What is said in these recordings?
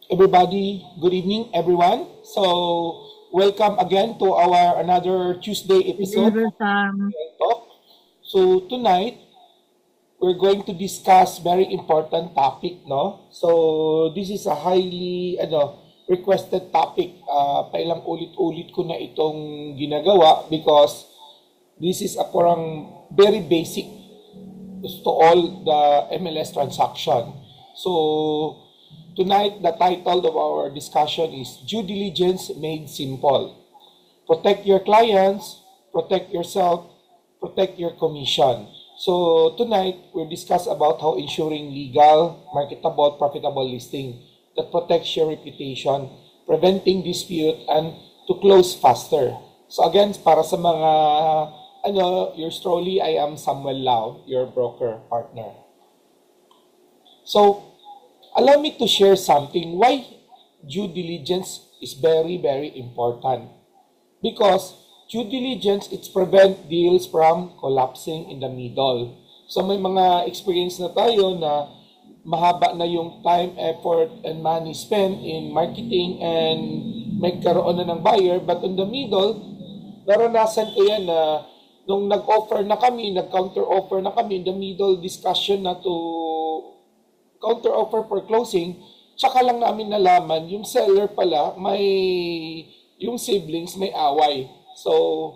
everybody. Good evening, everyone. So, welcome again to our another Tuesday episode Deliver of some. Talk. So, tonight we're going to discuss very important topic, no? So, this is a highly requested topic. Pailang ulit-ulit ko na itong ginagawa because this is a parang very basic to all the MLS transaction. So, tonight, the title of our discussion is Due Diligence Made Simple. Protect your clients, protect yourself, protect your commission. So, tonight, we'll discuss about how ensuring legal, marketable, profitable listing that protects your reputation, preventing dispute, and to close faster. So, again, para sa mga yours truly, I am Samuel Lau, your broker partner. So, allow me to share something why due diligence is very, very important. Because due diligence, it's prevent deals from collapsing in the middle. So, may mga experience na tayo na mahaba na yung time, effort, and money spent in marketing and magkaroon na ng buyer. But in the middle, naranasan ko yan na nung nag-offer na kami, nag-counter-offer na kami, in the middle discussion na to counter-offer for closing, tsaka lang namin nalaman, yung seller pala, yung siblings may away. So,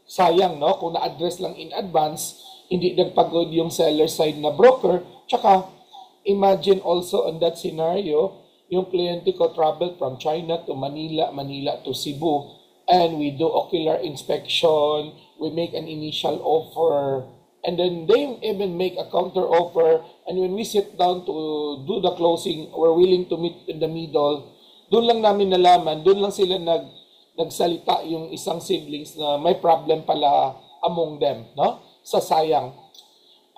sayang, no? Kung na-address lang in advance, hindi nagpagod yung seller side na broker, tsaka, imagine also on that scenario, yung kliyente ko travel from China to Manila, Manila to Cebu, and we do ocular inspection, we make an initial offer, and then they even make a counter offer, and when we sit down to do the closing, we're willing to meet in the middle, doon lang namin nalaman, doon lang sila nagsalita yung isang siblings na may problem pala among them, no? Sa sayang.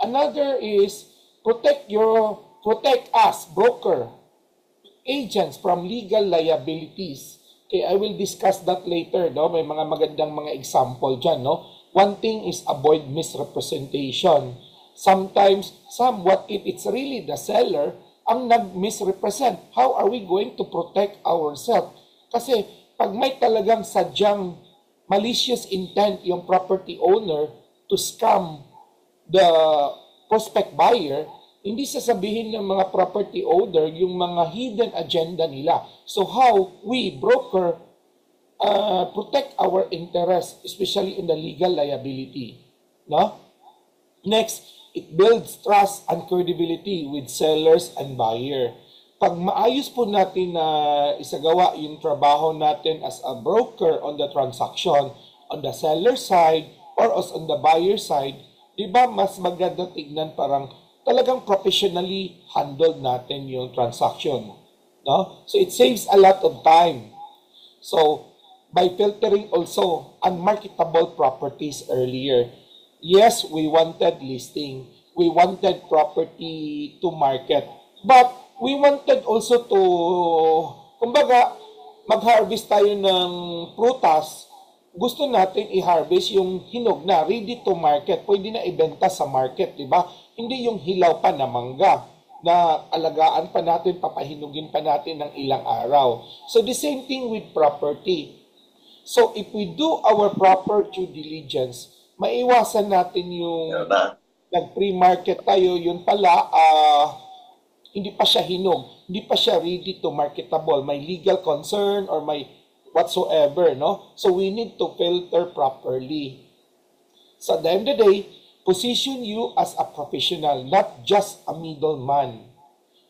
Another is, protect us, broker, agents from legal liabilities. Okay, I will discuss that later, no? May mga magandang mga example dyan, no? One thing is avoid misrepresentation. Sometimes, what if it's really the seller ang nag-misrepresent? How are we going to protect ourselves? Kasi pag may talagang sadyang malicious intent yung property owner to scam the prospect buyer, hindi sasabihin ng mga property owner yung mga hidden agenda nila. So how we, broker, protect our interest, especially in the legal liability. No? Next, it builds trust and credibility with sellers and buyer. Pag maayos po natin na isagawa yung trabaho natin as a broker on the transaction, on the seller side, or as on the buyer side, di ba mas maganda tignan parang talagang professionally handled natin yung transaction. No? So it saves a lot of time. So by filtering also unmarketable properties earlier, yes, we wanted listing. We wanted property to market. But we wanted also to, kumbaga, mag-harvest tayo ng prutas. Gusto natin i-harvest yung hinog na, ready to market. Pwede na ibenta sa market, di ba? Hindi yung hilaw pa na mangga na alagaan pa natin, papahinugin pa natin ng ilang araw. So the same thing with property. So if we do our proper due diligence, maiwasan natin yung nag-pre-market tayo, yun pala, hindi pa siya hinog, hindi pa siya ready to marketable, may legal concern or may whatsoever, no? So we need to filter properly. So at the end of the day, position you as a professional, not just a middleman.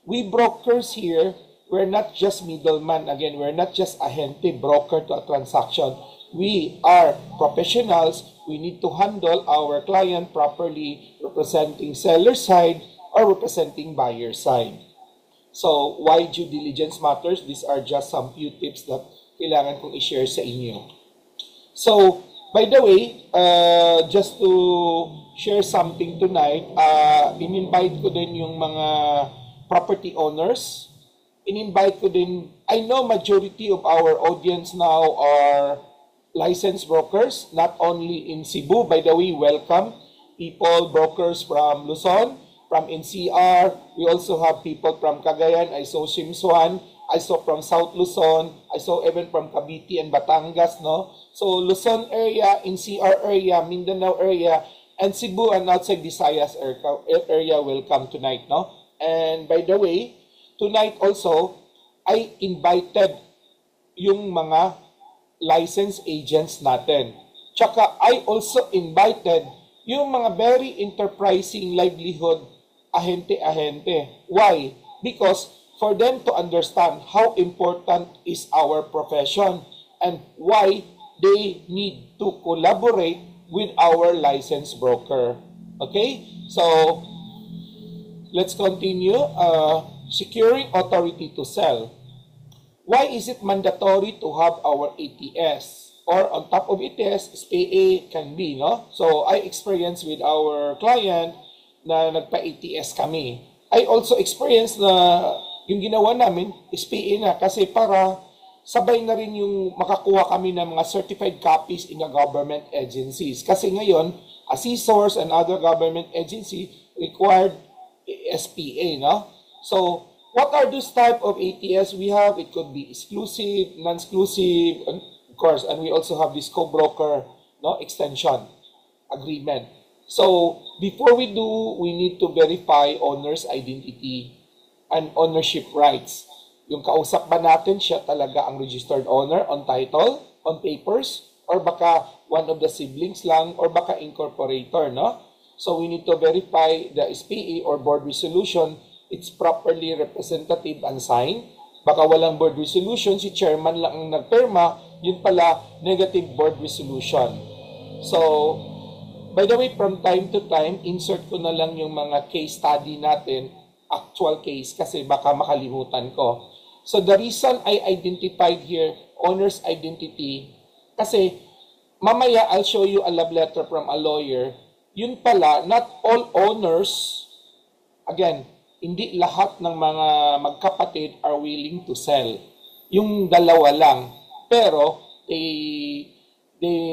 We brokers here, we're not just middleman. Again, we're not just a ahente broker to a transaction. We are professionals. We need to handle our client properly, representing seller side or representing buyer side. So, why due diligence matters? These are just some few tips that kailangan kong i-share sa inyo. So, by the way, just to share something tonight, in-invite ko din yung mga property owners. In-invite ko din, I know majority of our audience now are licensed brokers, not only in Cebu. By the way, welcome people, brokers from Luzon, from NCR. We also have people from Cagayan. I saw Simsuan. I saw from South Luzon, I saw even from Cavite and Batangas, no? So Luzon area, NCR area, Mindanao area, and Cebu and outside Visayas area will come tonight, no? And by the way, tonight also, I invited yung mga licensed agents natin. Tsaka I also invited yung mga very enterprising livelihood ahente-ahente. Why? Because for them to understand how important is our profession and why they need to collaborate with our licensed broker. Okay? So, let's continue. Securing authority to sell. Why is it mandatory to have our ATS? Or on top of ATS, SPA can be, no? So, I experienced with our client na nagpa-ATS kami. I also experienced na yung ginawa namin, SPA na, kasi para sabay na rin yung makakuha kami ng mga certified copies in the government agencies. Kasi ngayon, assessors and other government agency required SPA, no? So, what are those type of ATS we have? It could be exclusive, non-exclusive, of course, and we also have this co-broker, no, extension agreement. So, before we do, we need to verify owner's identity and ownership rights. Yung kausap ba natin, siya talaga ang registered owner on title, on papers, or baka one of the siblings lang, or baka incorporator, no? So, we need to verify the SPA or board resolution. It's properly representative and signed. Baka walang board resolution, si chairman lang ang nagpirma, yun pala, negative board resolution. So, by the way, from time to time, insert ko na lang yung mga case study natin, actual case, kasi baka makalimutan ko. So, the reason I identified here, owner's identity, kasi mamaya I'll show you a love letter from a lawyer, yun pala, not all owners, again, hindi lahat ng mga magkapatid are willing to sell. Yung dalawa lang. Pero, they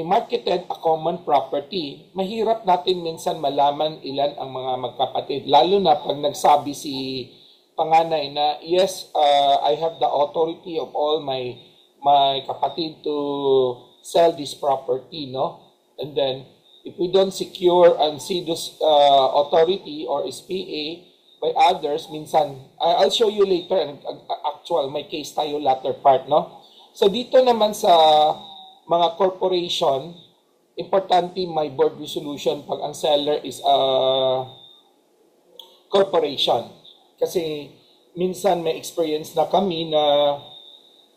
marketed a common property. Mahirap natin minsan malaman ilan ang mga magkapatid. Lalo na pag nagsabi si panganay na, yes, I have the authority of all my kapatid to sell this property, no? And then, if we don't secure and see this authority or SPA, by others, minsan, I'll show you later, actual, may case tayo latter part, no? So, dito naman sa mga corporation, importante may board resolution pag ang seller is a corporation. Kasi, minsan may experience na kami na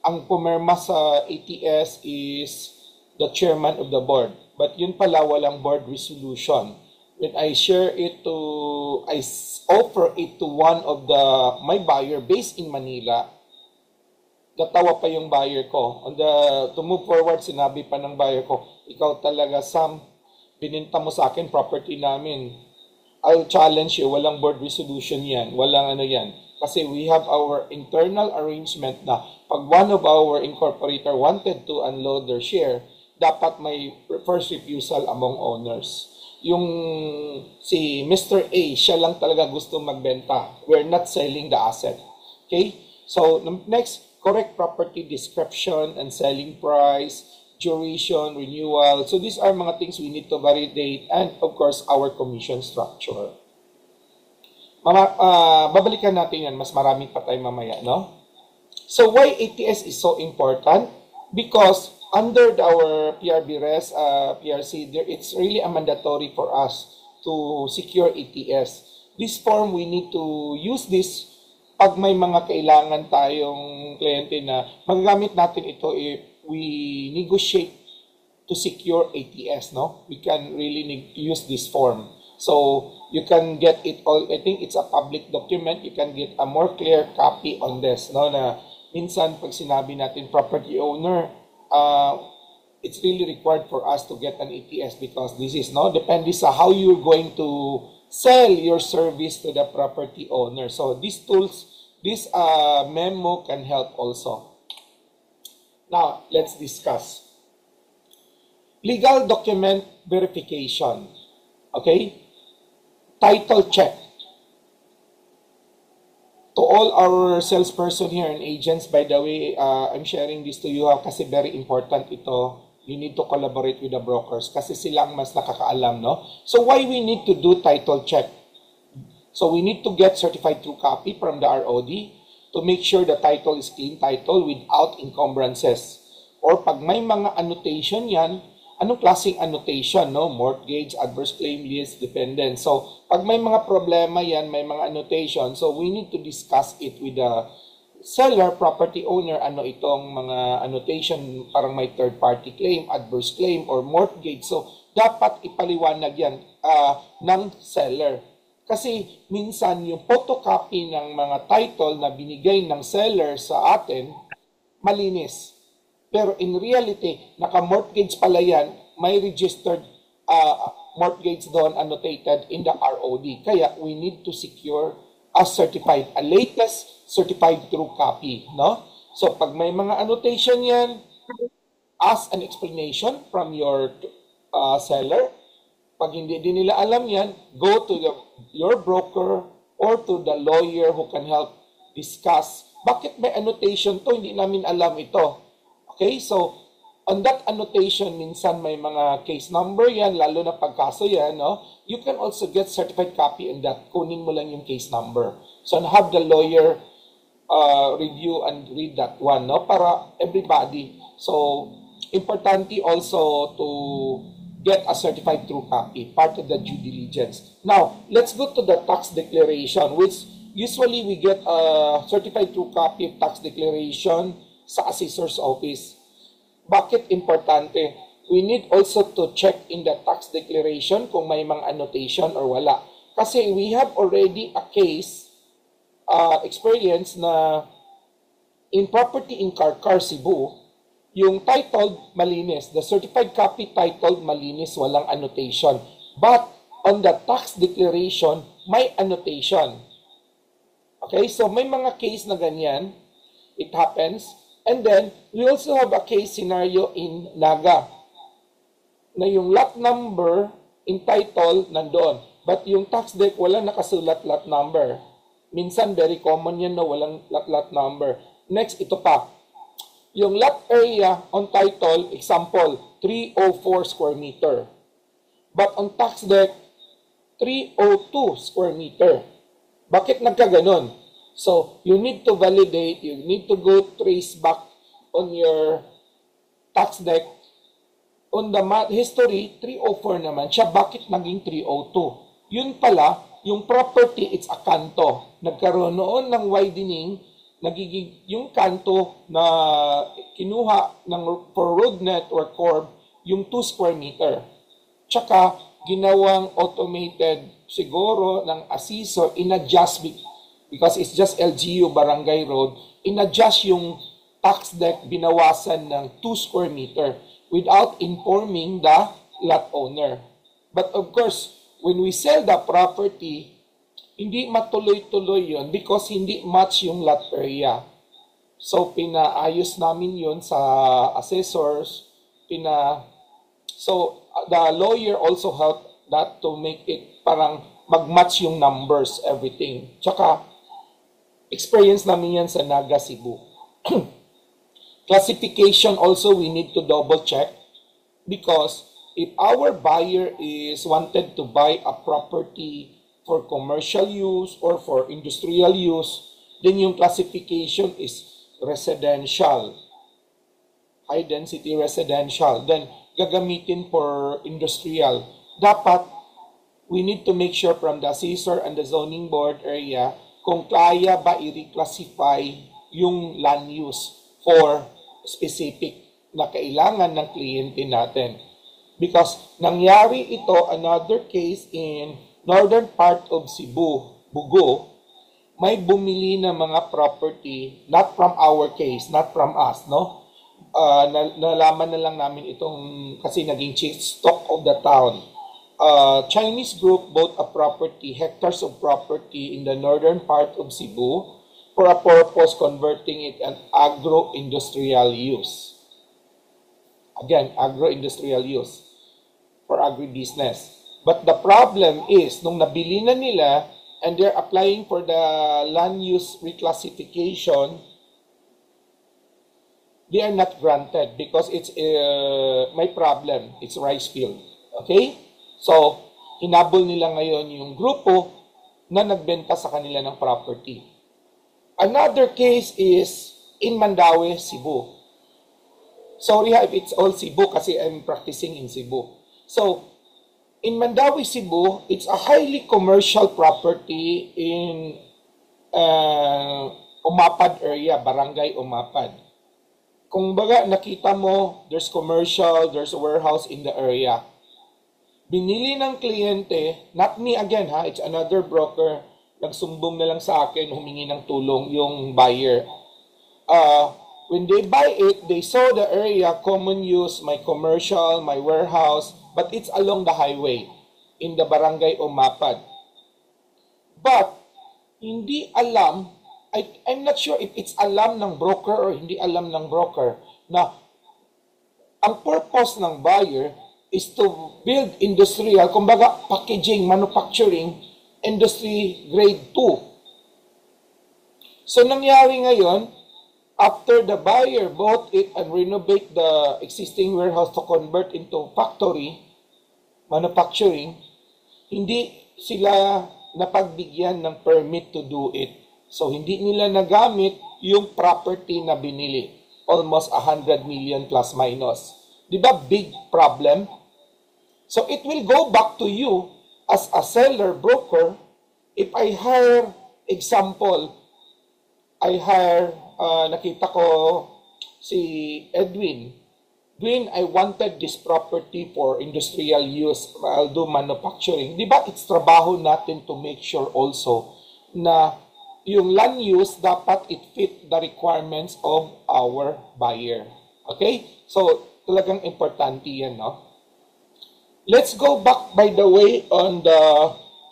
ang pumirma sa ATS is the chairman of the board. But yun pala, walang board resolution. When I share it I offer it to one of my buyer based in Manila, natawa pa yung buyer ko. To move forward, sinabi pa ng buyer ko, ikaw talaga, Sam, bininta mo sa akin property namin. I'll challenge you, walang board resolution yan, walang ano yan. Kasi we have our internal arrangement na pag one of our incorporator wanted to unload their share, dapat may first refusal among owners. Yung si Mr. A, siya lang talaga gusto magbenta. We're not selling the asset. Okay? So, next, correct property description and selling price, duration, renewal. So, these are mga things we need to validate and, of course, our commission structure. Babalikan natin yan. Mas marami pa tayo mamaya, no? So, why ATS is so important? Because under our PRB-RES, PRC, it's really a mandatory for us to secure ATS. This form, we need to use this pag may mga kailangan tayong kliyente na magagamit natin ito if we negotiate to secure ATS, no? We can really use this form. So, you can get it all, I think it's a public document, you can get a more clear copy on this, no? Na minsan, pag sinabi natin property owner, it's really required for us to get an ATS because this is, no, depende sa how you're going to sell your service to the property owner. So these tools, this memo can help also. Now, let's discuss. Legal document verification. Okay? Title check. To all our salesperson here and agents, by the way, I'm sharing this to you kasi very important ito. You need to collaborate with the brokers kasi silang mas nakakaalam, no? So why we need to do title check? So we need to get certified true copy from the ROD to make sure the title is clean title without encumbrances. Or pag may mga annotation yan, anong klaseng annotation, no? Mortgage, adverse claim list, dependent. So pag may mga problema yan, may mga annotation, so we need to discuss it with the seller, property owner, ano itong mga annotation, parang may third party claim, adverse claim, or mortgage. So dapat ipaliwanag yan ng seller. Kasi minsan yung photocopy ng mga title na binigay ng seller sa atin, malinis. Pero in reality, naka-mortgage pala yan, may registered mortgage doon annotated in the ROD. Kaya we need to secure a certified, a latest certified true copy. No? So pag may mga annotation yan, ask an explanation from your seller. Pag hindi din nila alam yan, go to your broker or to the lawyer who can help discuss. Bakit may annotation to? Hindi namin alam ito. Okay, so on that annotation, minsan may mga case number yan, lalo na pagkaso yan, no? You can also get certified copy on that. Kunin mo lang yung case number. So have the lawyer review and read that one, no? Para everybody. So importante also to get a certified true copy, part of the due diligence. Now, let's go to the tax declaration, which usually we get a certified true copy of tax declaration sa assessor's office. Bakit importante? We need also to check in the tax declaration kung may mga annotation or wala. Kasi we have already a case experience na in property in Karkar, Cebu, yung titled malinis, the certified copy titled malinis, walang annotation. But on the tax declaration, may annotation. Okay, so may mga case na ganyan. It happens. And then, we also have a case scenario in Naga na yung lot number in title nandoon. But yung tax deck, walang nakasulat lot number. Minsan, very common yan na walang lot number. Next, ito pa. Yung lot area on title, example, 304 square meter. But on tax deck, 302 square meter. Bakit nagkaganon? So, you need to validate, you need to go trace back on your tax deck. On the history, 304 naman siya. Bakit naging 302? Yun pala, yung property, it's a kanto. Nagkaroon noon ng widening, nagiging yung kanto na kinuha ng, for road net or curb, yung 2 square meter. Tsaka, ginawang automated siguro ng assessor, in-adjust because it's just LGU Barangay Road, in-adjust yung tax deck binawasan ng 2 square meter without informing the lot owner. But of course, when we sell the property, hindi matuloy-tuloy yun because hindi match yung lot area. So, pinaayos namin yun sa assessors. So, the lawyer also helped that to make it parang mag-match yung numbers, everything. Tsaka, experience namin yan sa Naga, Cebu. Classification also, we need to double check because if our buyer is wanted to buy a property for commercial use or for industrial use, then yung classification is residential, high density residential, then gagamitin for industrial. Dapat, we need to make sure from the assessor and the zoning board area kung kaya ba i-reclassify yung land use for specific na kailangan ng kliyente natin. Because nangyari ito, another case in northern part of Cebu, Bugo, may bumili ng mga property, not from our case, not from us, no? Nalaman na lang namin itong kasi naging chief stock of the town. Chinese group bought a property, hectares of property in the northern part of Cebu for a purpose converting it an agro-industrial use. Again, agro-industrial use for agribusiness. But the problem is, nung nabili na nila, and they're applying for the land use reclassification, they are not granted because it's may problem. It's rice field. Okay? So, hinabol nila ngayon yung grupo na nagbenta sa kanila ng property. Another case is in Mandaue, Cebu. Sorry if it's all Cebu kasi I'm practicing in Cebu. So, in Mandaue, Cebu, it's a highly commercial property in Umapad area, Barangay Umapad. Kung baga nakita mo, there's commercial, there's a warehouse in the area. Binili ng kliyente, not me again ha, it's another broker, nagsumbong na lang sa akin, humingi ng tulong yung buyer. When they buy it, they saw the area, common use, my commercial, my warehouse, but it's along the highway in the Barangay Umapad. But, hindi alam, I'm not sure if it's alam ng broker or hindi alam ng broker na ang purpose ng buyer is to build industrial, kumbaga packaging, manufacturing, industry grade 2. So nangyari ngayon, after the buyer bought it and renovate the existing warehouse to convert into factory, manufacturing, hindi sila napagbigyan ng permit to do it. So, hindi nila nagamit yung property na binili. Almost 100 million plus minus. Di ba? Big problem. So, it will go back to you as a seller, broker. If I hire, example, nakita ko si Edwin. Edwin, I wanted this property for industrial use. I'll do manufacturing. Di ba? It's trabaho natin to make sure also na yung land use, dapat it fit the requirements of our buyer. Okay? So, talagang importante yan, no? Let's go back, by the way, on the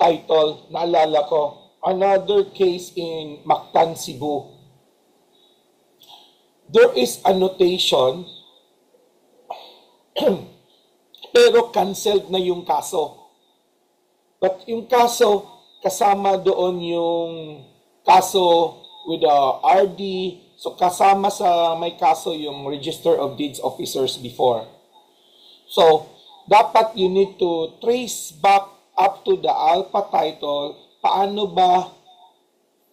title. Naalala ko, another case in Mactan, Cebu. There is a notation, pero canceled na yung kaso. But yung kaso, kasama doon yung kaso with the RD, so kasama sa may kaso yung Register of Deeds Officers before. So, dapat you need to trace back up to the alpha title, paano ba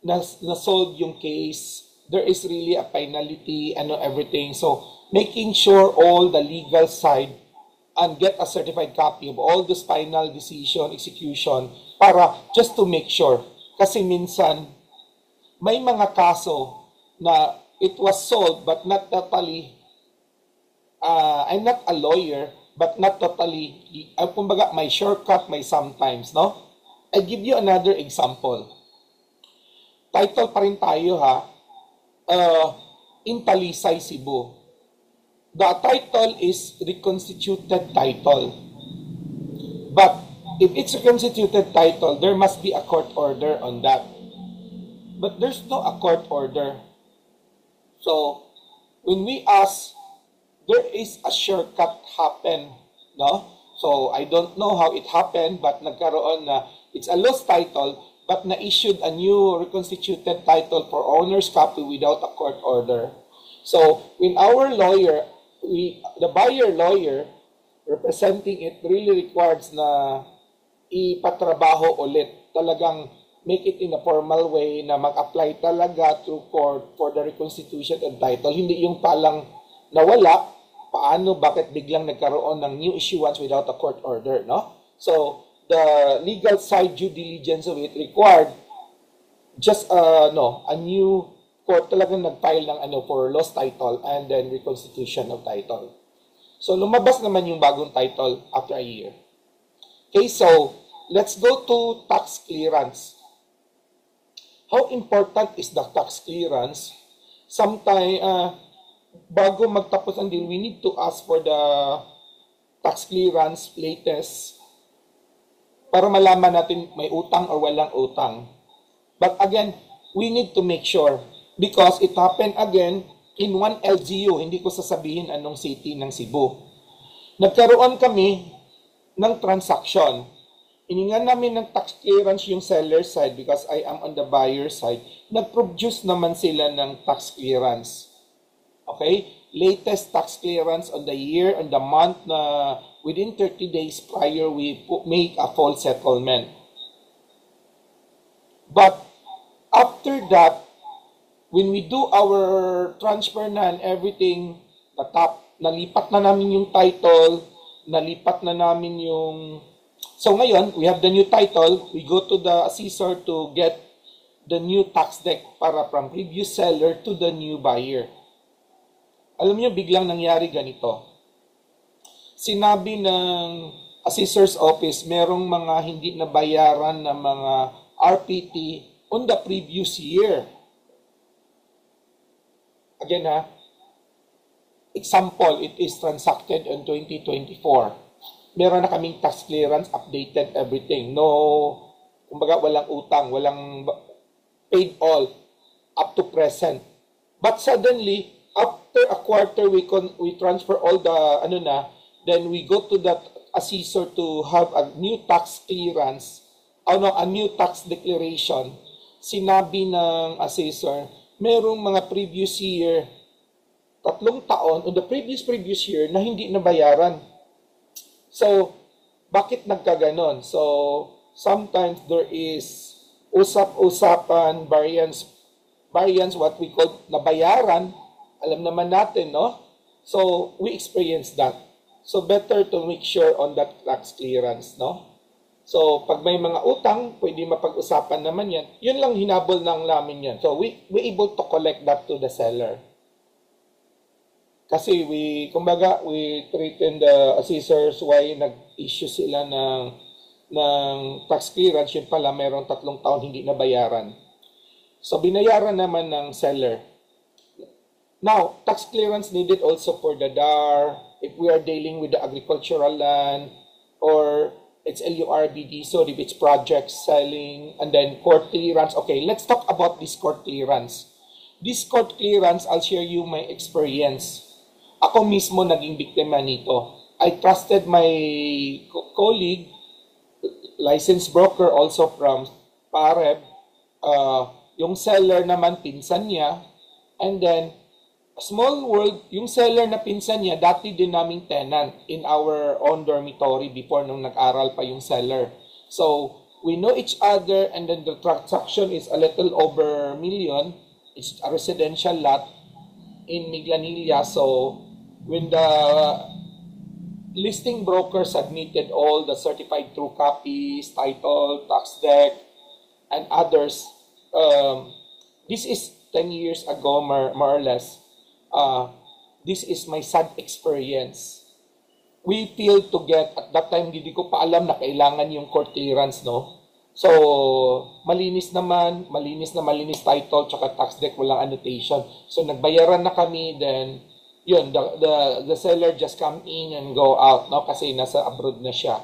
na-solve yung case, there is really a finality, everything. So, making sure all the legal side and get a certified copy of all this final decision, execution, para just to make sure. Kasi minsan, may mga kaso na it was solved but not totally, I'm not a lawyer, but not totally, kumbaga may shortcut, may sometimes, no? I give you another example. Title pa rin tayo ha, in Talisay, Cebu. The title is reconstituted title. But if it's reconstituted title, there must be a court order on that. But there's no a court order. So, when we ask, there is a shortcut happen, no? So, I don't know how it happened, but nagkaroon na, it's a lost title, but na-issued a new reconstituted title for owner's copy without a court order. So, when our lawyer, the buyer lawyer, representing it, really requires na ipatrabaho ulit. Talagang make it in a formal way na mag-apply talaga through court for the reconstitution and title. Hindi yung palang nawala, paano, bakit biglang nagkaroon ng new issuance without a court order, no? So, the legal side due diligence of it required just a new court talagang nag-file ng for lost title and then reconstitution of title. So, lumabas naman yung bagong title after a year. Okay, so, let's go to tax clearance. How important is the tax clearance? Sometimes, bago magtapos ang deal, we need to ask for the tax clearance latest para malaman natin may utang or walang utang. But again, we need to make sure because it happened again in one LGU. Hindi ko sasabihin anong city ng Cebu. Nagkaroon kami ng transaction. hiningan namin ng tax clearance yung seller side because I am on the buyer side. Nag-produce naman sila ng tax clearance. Okay? Latest tax clearance on the year, on the month na within 30 days prior we make a full settlement. But after that, when we do our transfer na and everything, nalipat na namin yung title, nalipat na namin yung... So ngayon, we have the new title, we go to the assessor to get the new tax deck para from previous seller to the new buyer. Alam niyo, biglang nangyari ganito. Sinabi ng assessor's office, merong mga hindi nabayaran na mga RPT on the previous year. Again ha, example, it is transacted in 2024. Meron na kaming tax clearance, updated everything. No, kumbaga walang utang, walang paid all up to present. But suddenly, after a quarter, we transfer all the, then we go to that assessor to have a new tax clearance, a new tax declaration. Sinabi ng assessor, merong mga previous year, 3 taon, on the previous year, na hindi nabayaran. So, bakit nagkaganon? So, sometimes there is usap-usapan, variance, what we call nabayaran. Alam naman natin, no? So, we experience that. So, better to make sure on that tax clearance, no? So, pag may mga utang, pwede mapag-usapan naman yan. Yun lang hinabol ng namin yan. So, we able to collect that to the seller. Kasi we threaten the assessors why nag-issue sila ng tax clearance. Yun pala, merong 3 taon hindi nabayaran. So, binayaran naman ng seller. Now, tax clearance needed also for the DAR, if we are dealing with the agricultural land, or it's LURBD, so if it's projects, selling, and then court clearance. Okay, let's talk about this court clearance. This court clearance, I'll share you my experience. Ako mismo naging biktima nito. I trusted my colleague, licensed broker also from Pareb, yung seller naman pinsan niya, and then small world, yung seller na pinsan niya, dati din naming tenant in our own dormitory before nung nag-aral pa yung seller. So, we know each other, and then the transaction is a little over $1 million. It's a residential lot in Miglanilla. So, when the listing broker submitted all the certified true copies, title, tax deck, and others, this is 10 years ago, more or less. This is my sad experience. We failed to get, at that time, hindi ko pa alam na kailangan yung court clearance, no? So, malinis title, tsaka tax deck, walang annotation. So, nagbayaran na kami, then, yun, the seller just come in and go out, no? Kasi nasa abroad na siya.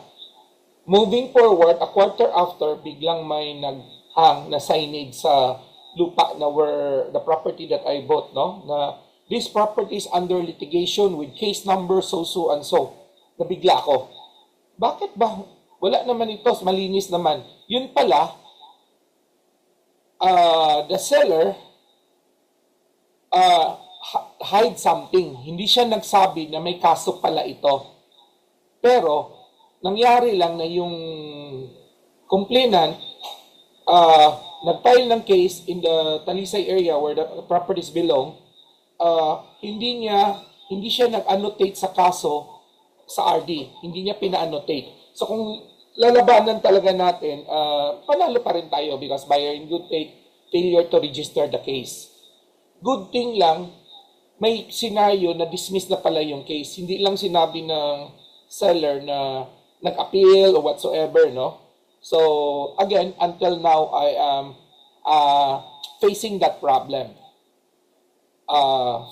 Moving forward, a quarter after, biglang may naghang na signage sa lupa na where the property that I bought, no? Na this property is under litigation with case number so and so. Nabigla ako. Bakit ba? Wala naman ito. Malinis naman. Yun pala, the seller hide something. Hindi siya nagsabi na may kaso pala ito. Pero, nangyari lang na yung complainant nag-file ng case in the Talisay area where the properties belong. Hindi siya nag-annotate sa kaso sa RD. Hindi niya pina-annotate. So kung lalabanan talaga natin, panalo pa rin tayo because buyer in good faith, failure to register the case. Good thing lang, may scenario na dismiss na pala yung case. Hindi lang sinabi ng seller na nag-appeal or whatsoever, no? So again, until now, I am facing that problem.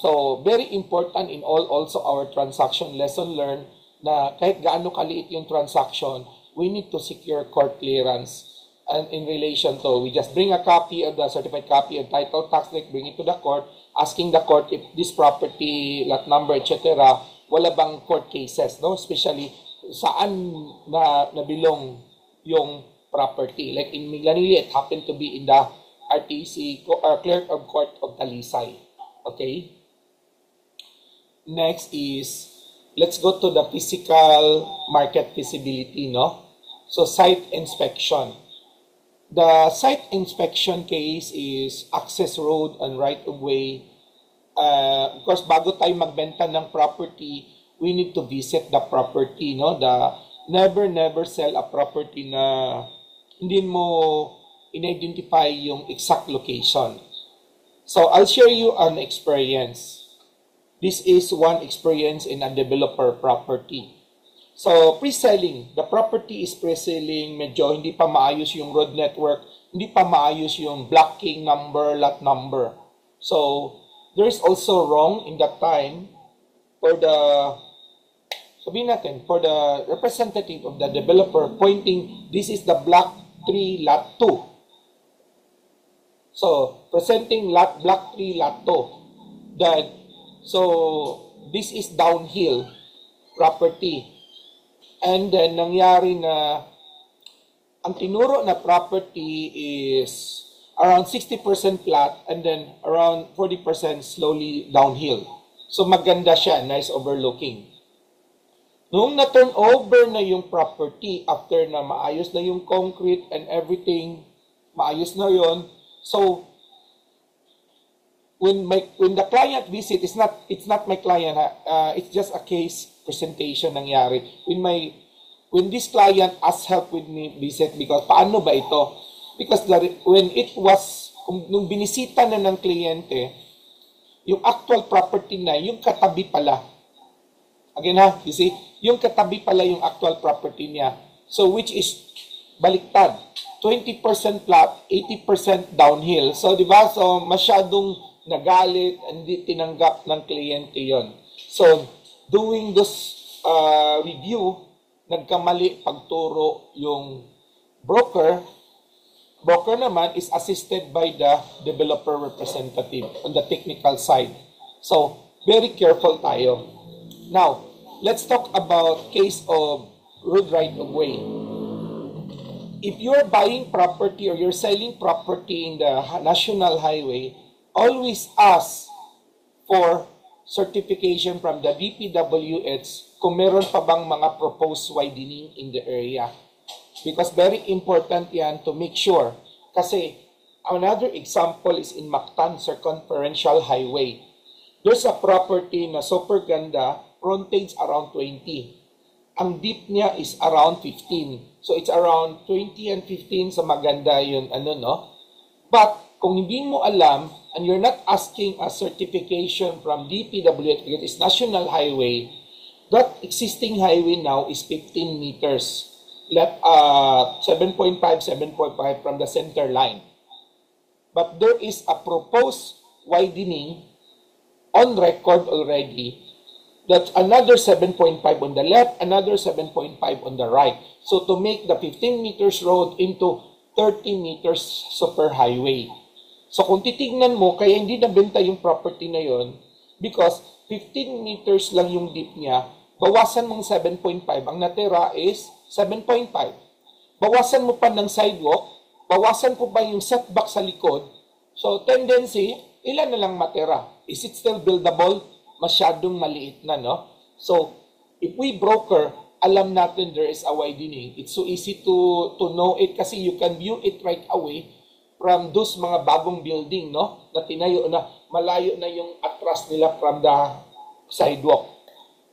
So, very important in also our transaction lesson learned na kahit gaano kaliit yung transaction, we need to secure court clearance. And in relation to, we just bring a copy of the certified copy of title, tax deck, bring it to the court, asking the court if this property, lot number, etc., wala bang court cases, no? Especially, saan na nabilong yung property. Like in Miglanili, it happened to be in the RTC, Clerk of Court of Talisay. Okay? Next is, let's go to the physical market feasibility, no? So, site inspection. The site inspection case is access road and right-of-way. Of course, bago tayo magbenta ng property, we need to visit the property, no? Never sell a property na hindi mo in-identify yung exact location. So, I'll share you an experience. This is one experience in a developer property. So, pre-selling. The property is pre-selling. Medyo hindi pa maayos yung road network. Hindi pa maayos yung blocking number, lot number. So, there is also wrong in that time for the, sabihin natin, for the representative of the developer pointing, this is the block 3, lot 2. So, presenting block 3, lot 2. So, this is downhill property. And then, nangyari na, ang tinuro na property is around 60% flat and then around 40% slowly downhill. So, maganda siya, nice overlooking. Noong na-turn over na yung property, after na maayos na yung concrete and everything, maayos na yon. So, when the client visit, it's not my client, it's just a case presentation nangyari. When this client asked help with me visit, because paano ba ito? Because when it was, nung binisita na ng kliyente, yung actual property na, yung katabi pala. Again ha, you see, yung katabi pala yung actual property niya. So which is baliktad. 20% flat, 80% downhill. So di ba? So masyadong nagalit, hindi tinanggap ng kliyente yon. So, doing this review, nagkamali pagturo yung broker. Broker naman is assisted by the developer representative on the technical side. So, very careful tayo. Now, let's talk about case of road right-of-way. If you're buying property or you're selling property in the national highway, always ask for certification from the DPWH kung meron pa bang mga proposed widening in the area. Because very important yan to make sure. Kasi another example is in Mactan Circumferential Highway. There's a property na super ganda, frontage around 20. Ang deep niya is around 15. So it's around 20 and 15 sa maganda yun, no? But kung hindi mo alam, and you're not asking a certification from DPWH because it's national highway, that existing highway now is 15 meters. 7.5 from the center line. But there is a proposed widening on record already. That's another 7.5 on the left, another 7.5 on the right. So to make the 15 meters road into 30 meters super highway. So kung titignan mo, kaya hindi nabenta yung property na yon because 15 meters lang yung deep niya, bawasan mong 7.5, ang natira is 7.5. Bawasan mo pa ng sidewalk, bawasan ko pa yung setback sa likod, so tendency, ilan na lang matira? Is it still buildable? Masyadong maliit na, no? So, if we broker, alam natin there is a widening. It's so easy to know it kasi you can view it right away from those mga bagong building, no? Na tinayo na, malayo na yung atras nila from the sidewalk.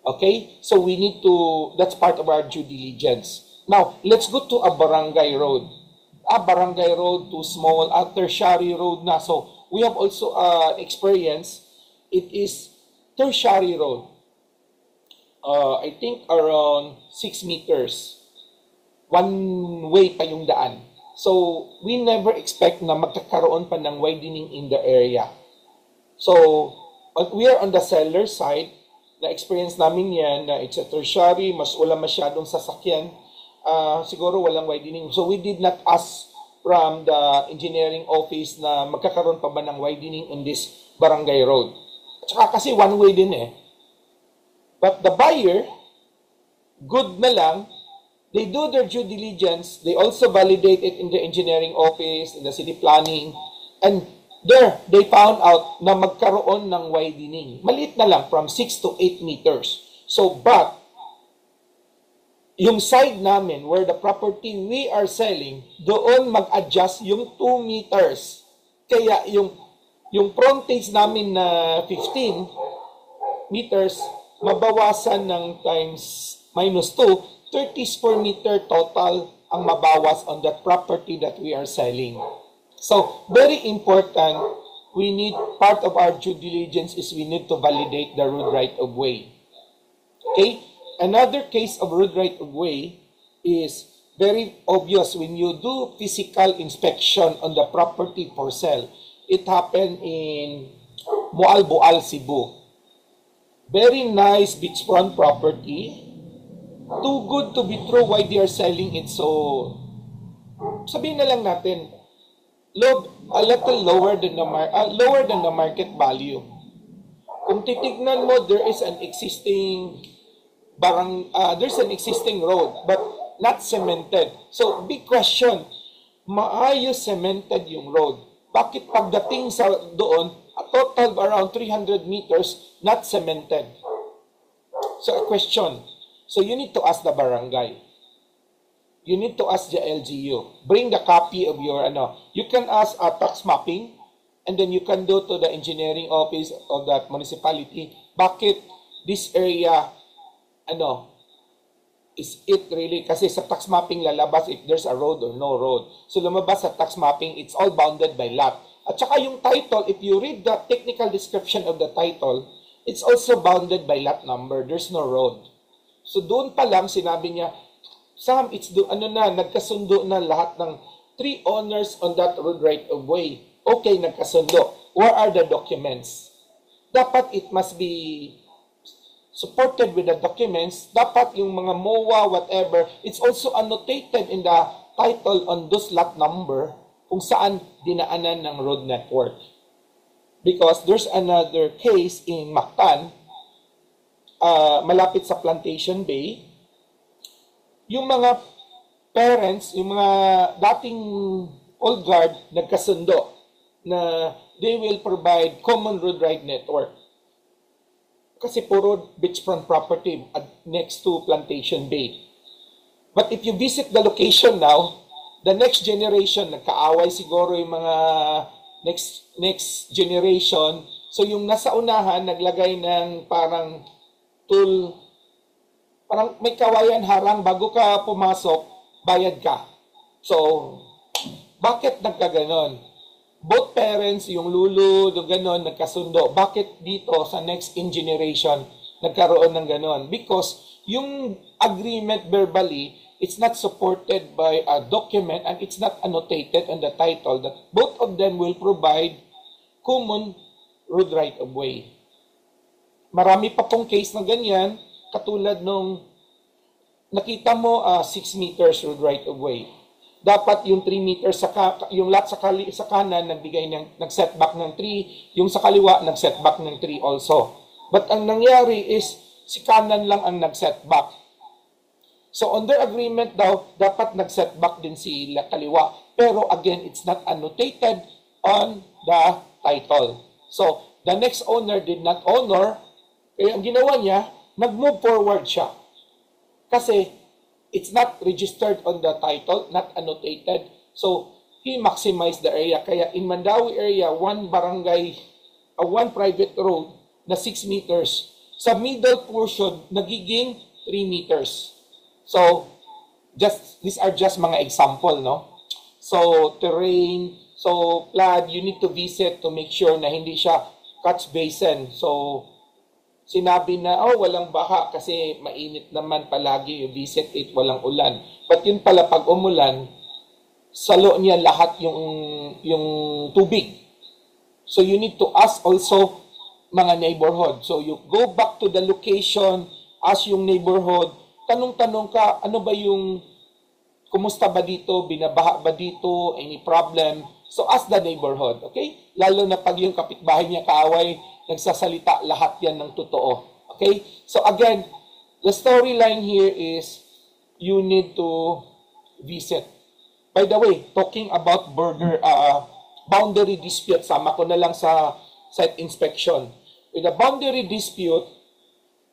Okay? So we need to, that's part of our due diligence. Now, let's go to a barangay road. A barangay road to small, a tertiary road na. So we have also experience. It is tertiary road. I think around 6 meters. One way pa yung daan. So, we never expect na magkakaroon pa ng widening in the area. So, we are on the seller side. Na-experience namin yan na it's a tertiary, mas wala masyadong sasakyan. Siguro walang widening. So, we did not ask from the engineering office na magkakaroon pa ba ng widening in this barangay road. At saka kasi one way din eh. But the buyer, good na lang, they do their due diligence, they also validate it in the engineering office, in the city planning, and there, they found out na magkaroon ng widening. Maliit na lang, from 6 to 8 meters. So, but, yung side namin, where the property we are selling, doon mag-adjust yung 2 meters. Kaya yung frontage namin na 15 meters, mabawasan ng times minus 2, 30 square meter total ang mabawas on that property that we are selling. So, very important, we need, part of our due diligence is we need to validate the road right of way. Okay? Another case of road right of way is very obvious when you do physical inspection on the property for sale. It happened in Mualboal, Cebu. Very nice beachfront property. Too good to be true why they are selling it so, sabihin na lang natin, a little lower than the market value. Kung titignan mo, there is an existing there's an existing road but not cemented. So big question, maayos cemented yung road. Bakit pagdating sa doon, a total of around 300 meters not cemented? So a question. So you need to ask the barangay. You need to ask the LGU. Bring the copy of your, you can ask a tax mapping, and then you can go to the engineering office of that municipality. Bakit this area, is it really, kasi sa tax mapping lalabas if there's a road or no road. So lumabas sa tax mapping, it's all bounded by lot. At saka yung title, if you read the technical description of the title, it's also bounded by lot number. There's no road. So doon pa lang sinabi niya, Sam, it's nagkasundo na lahat ng 3 owners on that road right of way. Okay, nagkasundo. Where are the documents? Dapat it must be supported with the documents. Dapat yung mga MOA, whatever, it's also annotated in the title on those lot number kung saan dinaanan ng road network. Because there's another case in Mactan, malapit sa Plantation Bay, yung mga parents, yung mga dating old guard, nagkasundo na they will provide common road right network. Kasi puro beachfront property next to Plantation Bay. But if you visit the location now, the next generation, nagkaaway siguro yung mga next generation. So yung nasa unahan, naglagay ng parang tool, parang may kawayan harang bago ka pumasok, bayad ka. So, bakit nagkaganon? Both parents, yung lulu, ganon, nagkasundo. Bakit dito sa next in generation nagkaroon ng ganon? Because yung agreement verbally, it's not supported by a document and it's not annotated on the title that both of them will provide common road right of way. Marami pa pong case na ganyan, katulad nung nakita mo 6 meters road right of way. Dapat yung 3 meters yung lot sa kanan nag-setback ng 3, yung sa kaliwa nag-setback ng 3 also. But ang nangyari is si kanan lang ang nag-setback. So on their agreement daw, dapat nag-setback din si kaliwa. Pero again, it's not annotated on the title. So the next owner did not honor. Kaya ang ginawa niya, nag-move forward siya. Kasi it's not registered on the title, not annotated. So he maximized the area. Kaya in Mandawi area, one private road na 6 meters. Sa middle portion, nagiging 3 meters. So these are just mga example, no? So terrain, so flood, you need to visit to make sure na hindi siya catch basin. So sinabi na, walang baha kasi mainit naman palagi, you visit it, walang ulan. But yun pala, pag umulan, salo niya lahat yung tubig. So you need to ask also mga neighborhood. So you go back to the location, ask yung neighborhood, tanong-tanong ka, ano ba yung, kumusta ba dito, binabaha ba dito, any problem? So ask the neighborhood, okay? Lalo na pag yung kapitbahay niya kaaway, nagsasalita, lahat yan ng totoo. Okay? So again, the storyline here is you need to visit. By the way, talking about boundary dispute, sama ko na lang sa site inspection. With a boundary dispute,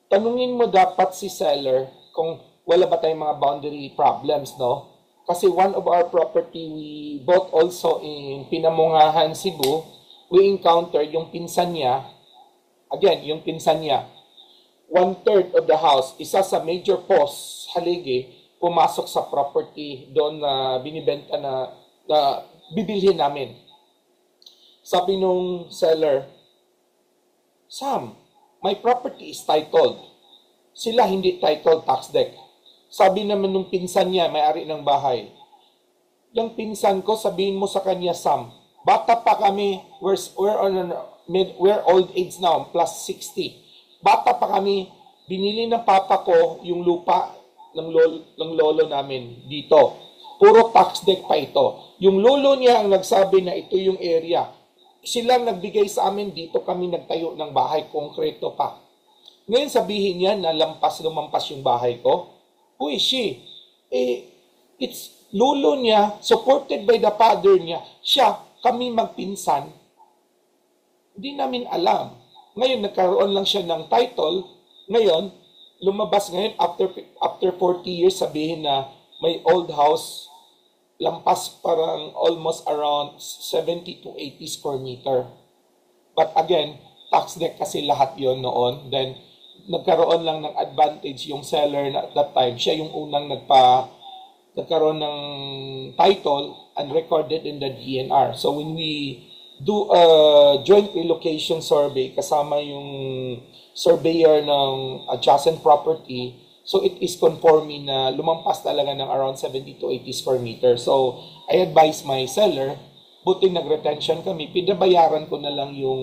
tanungin mo dapat si seller kung wala ba tayong mga boundary problems, no? Kasi one of our property we bought also in Pinamungahan, Cebu, we encountered yung pinsan niya, again, yung pinsan niya, 1/3 of the house, isa sa major post, haligi, pumasok sa property doon na binibenta na bibilhin namin. Sabi nung seller, Sam, my property is titled. Sila hindi titled tax deck. Sabi naman nung pinsan niya, may-ari ng bahay, yung pinsan ko, sabihin mo sa kanya, Sam, bata pa kami, we're old age now, plus 60. Bata pa kami, binili ng papa ko yung lupa ng lolo namin dito. Puro tax deck pa ito. Yung lolo niya ang nagsabi na ito yung area. Silang nagbigay sa amin, dito kami nagtayo ng bahay, konkreto pa. Ngayon sabihin niya na lumampas yung bahay ko. Who is she? It's lolo niya, supported by the father niya. Siya, kami magpinsan. Hindi namin alam. Ngayon, nagkaroon lang siya ng title. Ngayon, lumabas ngayon after 40 years, sabihin na may old house, lampas parang almost around 70 to 80 square meter. But again, tax deck kasi lahat yon noon. Then, nagkaroon lang ng advantage yung seller na at that time. Siya yung unang nagkaroon ng title and recorded in the DNR. So when we do a joint relocation survey kasama yung surveyor ng adjacent property, so it is conforming na lumampas talaga ng around 70 to 80 square meter. So I advise my seller, buti nag-retention kami, pinabayaran ko na lang yung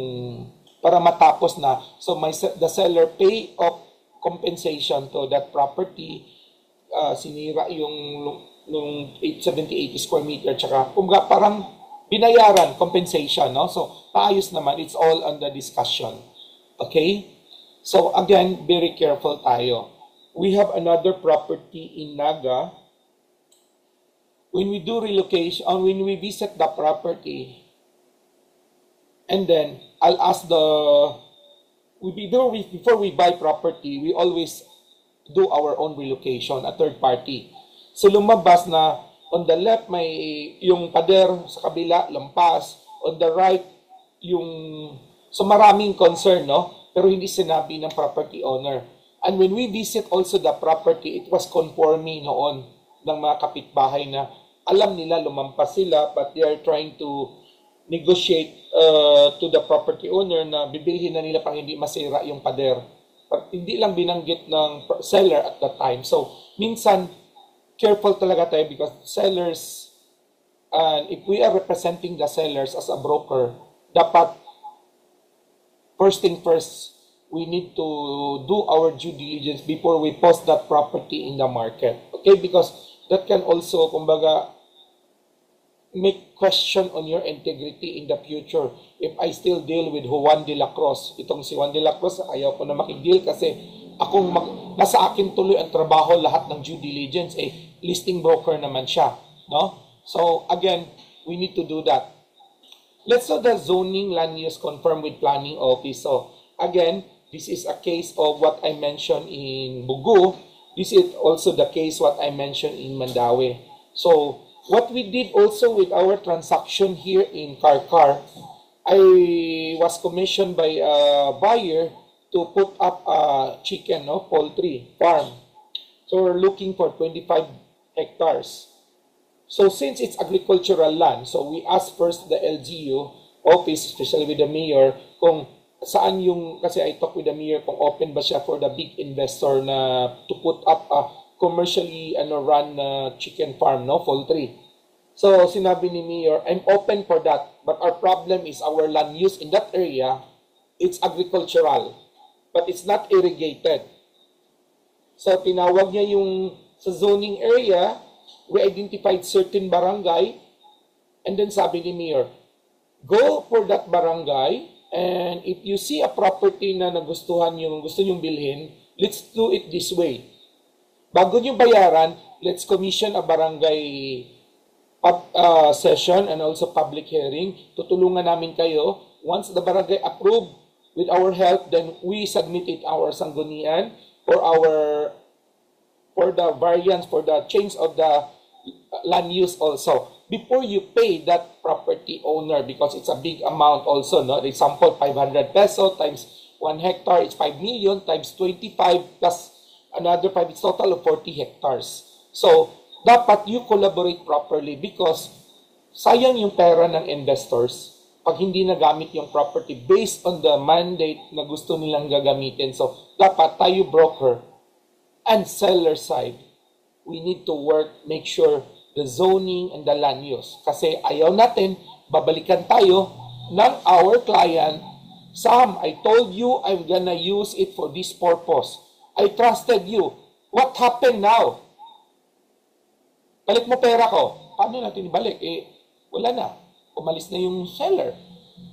para matapos na. So the seller pay of compensation to that property, sinira yung 70-80 square meter, tsaka kumbaga parang binayaran, compensation, no? So paayos naman, it's all on the discussion. Okay? So again, very careful tayo. We have another property in Naga. When we do relocation, when we visit the property, and then I'll ask before we buy property, we always do our own relocation, a third party. So lumabas na on the left may yung pader, sa kabila lampas, on the right yung, so maraming concern, no? Pero hindi sinabi ng property owner. And when we visit also the property, it was conforming noon ng mga kapitbahay na alam nila lumampas sila, but they are trying to negotiate to the property owner na bibilhin na nila pang hindi masira yung pader. But hindi lang binanggit ng seller at that time. So, minsan, careful talaga tayo because sellers, and if we are representing the sellers as a broker, dapat, first thing first, we need to do our due diligence before we post that property in the market. Okay? Because that can also, kumbaga, make question on your integrity in the future. If I still deal with Juan de la Cruz, itong si Juan de la Cruz, ayaw ko na makig-deal kasi nasa akin tuloy ang trabaho, lahat ng due diligence, listing broker naman siya. No? So, again, we need to do that. Let's do the zoning land use confirmed with planning office. So, again, this is a case of what I mentioned in Bugu. This is also the case what I mentioned in Mandaue. So, what we did also with our transaction here in Karkar, I was commissioned by a buyer to put up a chicken, poultry farm. So we're looking for 25 hectares. So since it's agricultural land, so we asked first the LGU office, especially with the mayor, kung saan yung, kasi I talked with the mayor kung open ba siya for the big investor na to put up a commercially run chicken farm, poultry. So sinabi ni mayor, I'm open for that, but our problem is our land use in that area, it's agricultural, but it's not irrigated. So tinawag niya yung sa zoning area, we identified certain barangay, and then sabi ni mayor, go for that barangay, and if you see a property na nagustuhan yung gusto nyong bilhin, let's do it this way. Bago nyo bayaran, let's commission a barangay session and also public hearing. Tutulungan namin kayo. Once the barangay approved with our help, then we submit it our sanggunian for the variance, for the change of the land use also. Before you pay that property owner, because it's a big amount also, no? Example, 500 peso times 1 hectare, it's 5 million times 25 plus another 5, it's total of 40 hectares. So, dapat you collaborate properly because sayang yung pera ng investors pag hindi nagamit yung property based on the mandate na gusto nilang gagamitin. So, dapat tayo broker and seller side, we need to work, make sure the zoning and the land use. Kasi ayaw natin, babalikan tayo ng our client. Sam, I told you I'm gonna use it for this purpose. I trusted you. What happened now? Balik mo pera ko. Paano natin ibalik? Wala na. Umalis na yung seller.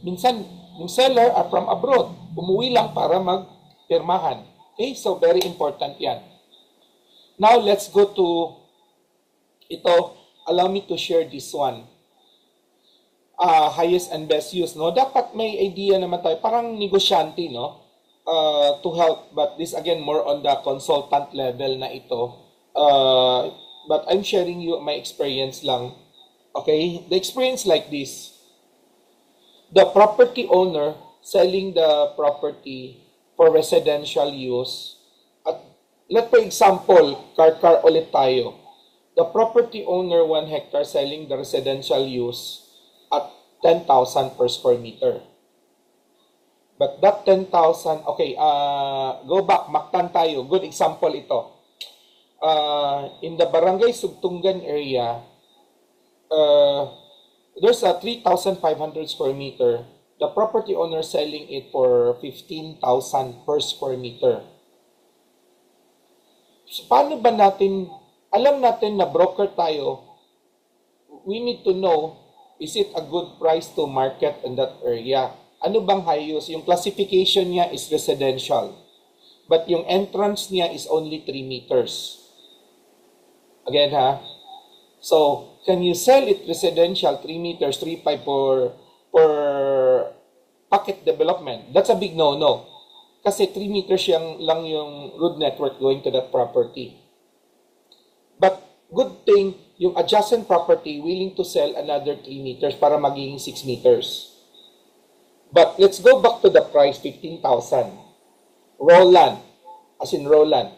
Minsan, yung seller are from abroad. Umuwi lang para magpirmahan. Okay? So, very important yan. Now, let's go to ito. Allow me to share this one. Highest and best use. No? Dapat may idea naman tayo. Parang negosyante, no? To help. But this, again, more on the consultant level na ito. But I'm sharing you my experience lang. Okay? The experience like this. The property owner selling the property for residential use. At let for example, car ulit tayo. The property owner 1 hectare selling the residential use at 10,000 per square meter. But that 10,000, okay, go back, Mactan tayo. Good example ito. In the Barangay Sugtungan area, there's a 3,500 square meter. The property owner selling it for 15,000 per square meter. So, paano ba natin, alam natin na broker tayo, we need to know, is it a good price to market in that area? Ano bang high use? Yung classification niya is residential. But yung entrance niya is only 3 meters. Again, ha? So, can you sell it residential 3 meters, 3.5 for pocket development? That's a big no-no. Kasi 3 meters lang yung road network going to that property. But good thing, yung adjacent property willing to sell another 3 meters para magiging 6 meters. But let's go back to the price, 15,000. Roland, as in Roland.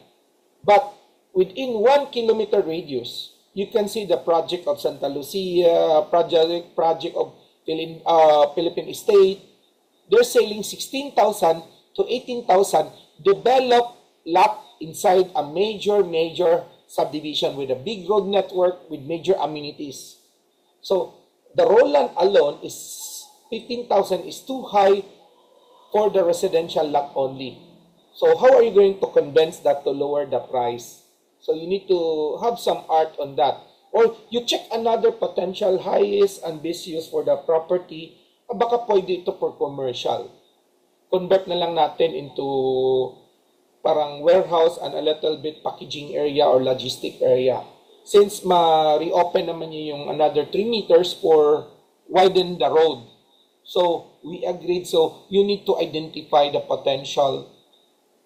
But within 1 kilometer radius, you can see the project of Santa Lucia, project of Philippine Estate. They're selling 16,000 to 18,000 developed lot inside a major subdivision with a big road network with major amenities. So the Roland alone is 15,000 is too high for the residential lot only. So how are you going to convince that to lower the price? So you need to have some art on that. Or you check another potential highest and best use for the property. Baka pwede ito for commercial. Convert na lang natin into parang warehouse and a little bit packaging area or logistic area. Since ma-reopen naman niya yung another 3 meters for widen the road. So we agreed. So you need to identify the potential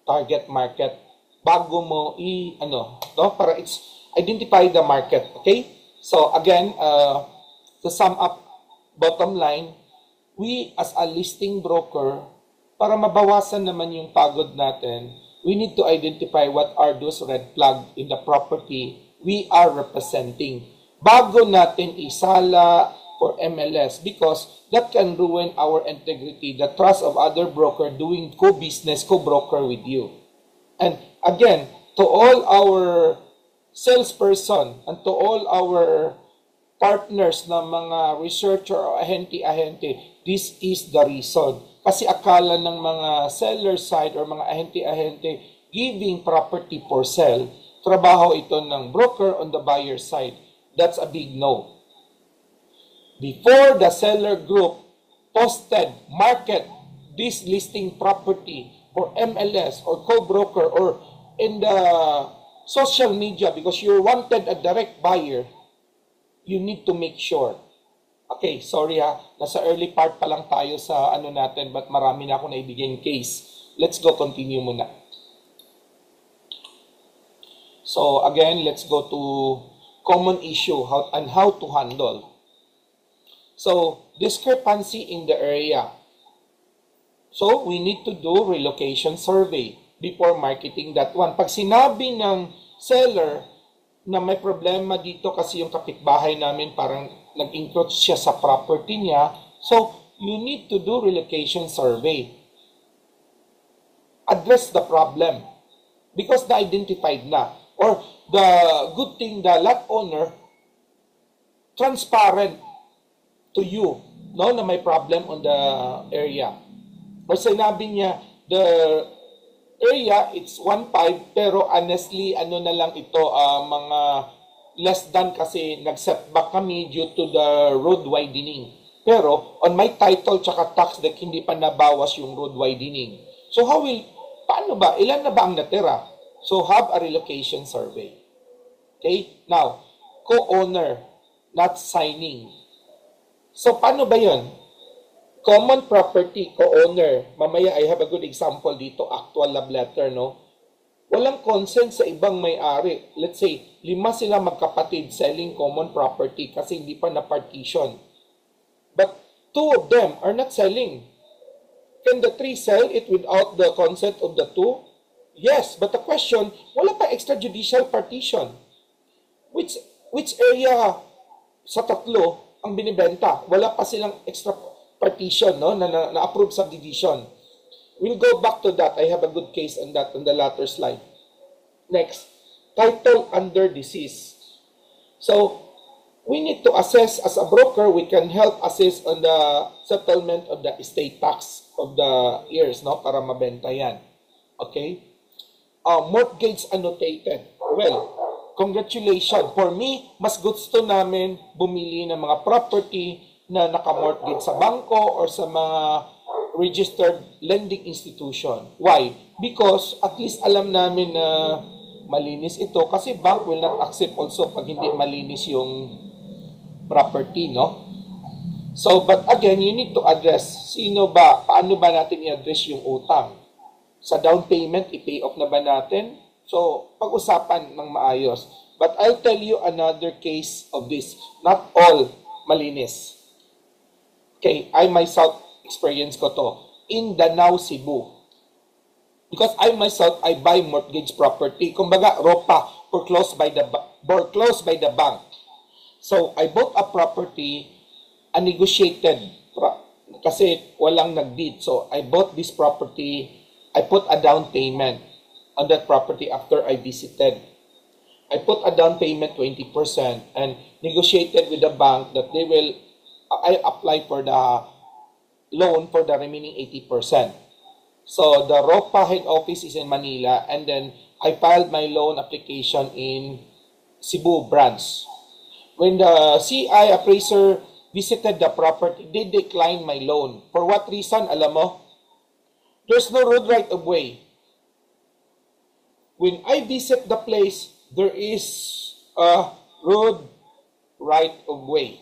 target market bago mo para it's identify the market, okay? So again, to sum up, bottom line, we as a listing broker, para mabawasan naman yung pagod natin, we need to identify what are those red flags in the property we are representing bago natin isala for MLS, because that can ruin our integrity, the trust of other broker doing co-business, co-broker with you. And again, to all our salesperson and to all our partners na mga researcher o ahente-ahente, this is the reason. Kasi akala ng mga seller side or mga ahente-ahente giving property for sale, trabaho ito ng broker on the buyer side. That's a big no. Before the seller group posted, market this listing property for MLS or co-broker or in the social media, because you're wanted a direct buyer, you need to make sure. Okay, sorry ha, nasa early part pa lang tayo sa ano natin, but marami na ako naibigay case. Let's go continue muna. So again, let's go to common issue and how to handle. So, discrepancy in the area. So, we need to do relocation survey before marketing that one. Pag sinabi ng seller na may problema dito kasi yung kapitbahay namin parang nag-encroach siya sa property niya, so you need to do relocation survey. Address the problem because na-identified na. Or the good thing, the lot owner, transparent to you, no, na may problem on the area. Or sinabi niya, the area, it's 1.5, pero honestly, ano na lang ito, mga less than kasi nag-setback kami due to the road widening. Pero, on my title tsaka tax deck, hindi pa nabawas yung road widening. So, paano ba? Ilan na ba ang natira? So, have a relocation survey. Okay? Now, co-owner, not signing. So, paano ba yun? Common property, co-owner. Mamaya, I have a good example dito, actual love letter, no? Walang consent sa ibang may-ari. Let's say, 5 sila magkapatid selling common property kasi hindi pa na-partition. But 2 of them are not selling. Can the 3 sell it without the consent of the 2? Yes, but the question, wala pa extrajudicial partition. Which area sa 3 ang binibenta? Wala pa silang extra partition, no, na approve subdivision. We'll go back to that. I have a good case on that on the latter slide. Next, title under deceased. So, we need to assess as a broker, we can help assist on the settlement of the estate tax of the heirs, no, para mabenta yan. Okay? Mortgage annotated. Well, congratulations. For me, mas gusto namin bumili ng mga property na naka-mortgage sa bangko or sa mga registered lending institution. Why? Because at least alam namin na malinis ito kasi bank will not accept also pag hindi malinis yung property, no? So, but again, you need to address, paano ba natin i-address yung utang? Sa down payment, i-pay off na ba natin? So, pag-usapan ng maayos. But I'll tell you another case of this. Not all malinis. Okay, I myself experience ko to. In Danao, Cebu. Because I myself, I buy mortgage property. Kumbaga, ROPA, foreclosed by the bank. So, I bought a property, negotiated, kasi walang nag-bid. So, I bought this property, I put a down payment on that property after I visited. I put a down payment 20% and negotiated with the bank that I apply for the loan for the remaining 80%. So the ROPA head office is in Manila and then I filed my loan application in Cebu branch. When the CI appraiser visited the property, they declined my loan. For what reason? Alam mo? There's no road right of way. When I visit the place, there is a road right of way.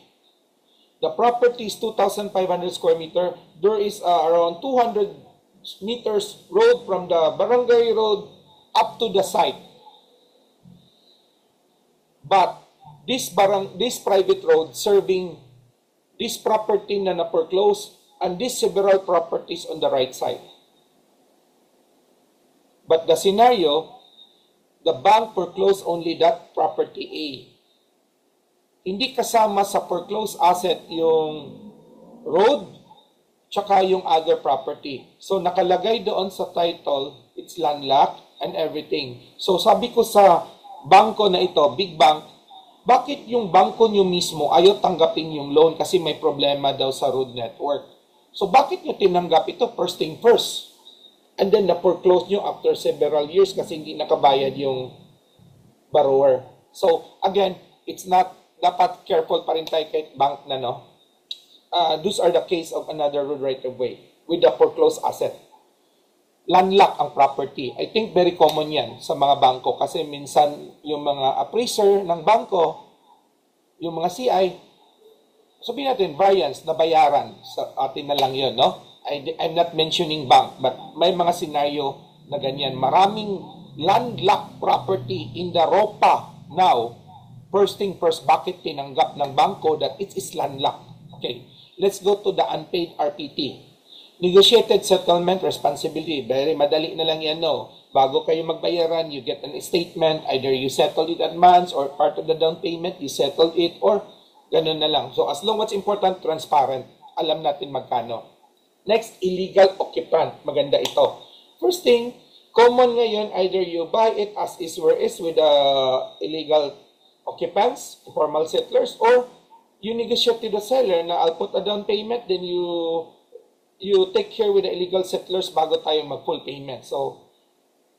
The property is 2,500 square meter. There is around 200 meters road from the barangay road up to the site. But this private road serving this property na na-foreclose and these several properties on the right side. But the scenario, the bank foreclosed only that property A. Hindi kasama sa foreclosed asset yung road tsaka yung other property. So nakalagay doon sa title, it's landlocked and everything. So sabi ko sa bangko na ito, big bank, bakit yung bangko nyo mismo ayaw tanggapin yung loan kasi may problema daw sa road network? So bakit nyo tinanggap ito? First thing first. And then na-foreclose nyo after several years kasi hindi nakabayad yung borrower. So, again, it's not, dapat careful pa rin tayo kahit bank na, no? Those are the case of another road right of way with the foreclosed asset. landlocked ang property. I think very common yan sa mga bangko kasi minsan yung mga appraiser ng bangko, yung mga CI, sabihin natin, variance na bayaran sa atin na lang yun, no? I'm not mentioning bank, but may mga senaryo na ganyan. Maraming landlocked property in the ROPA now. First thing first, bakit tinanggap ng bangko that it is landlocked? Okay, let's go to the unpaid RPT. Negotiated settlement responsibility. Very madali na lang yan, no? Bago kayo magbayaran, you get an statement. Either you settled it advance or part of the down payment, you settled it, or ganun na lang. So, as long what's important, transparent. Alam natin magkano. Next, illegal occupant. Maganda ito. First thing, common ngayon, either you buy it as is where is with illegal occupants, informal settlers, or you negotiate to the seller na I'll put a down payment, then you take care with the illegal settlers bago tayo mag-full payment. So,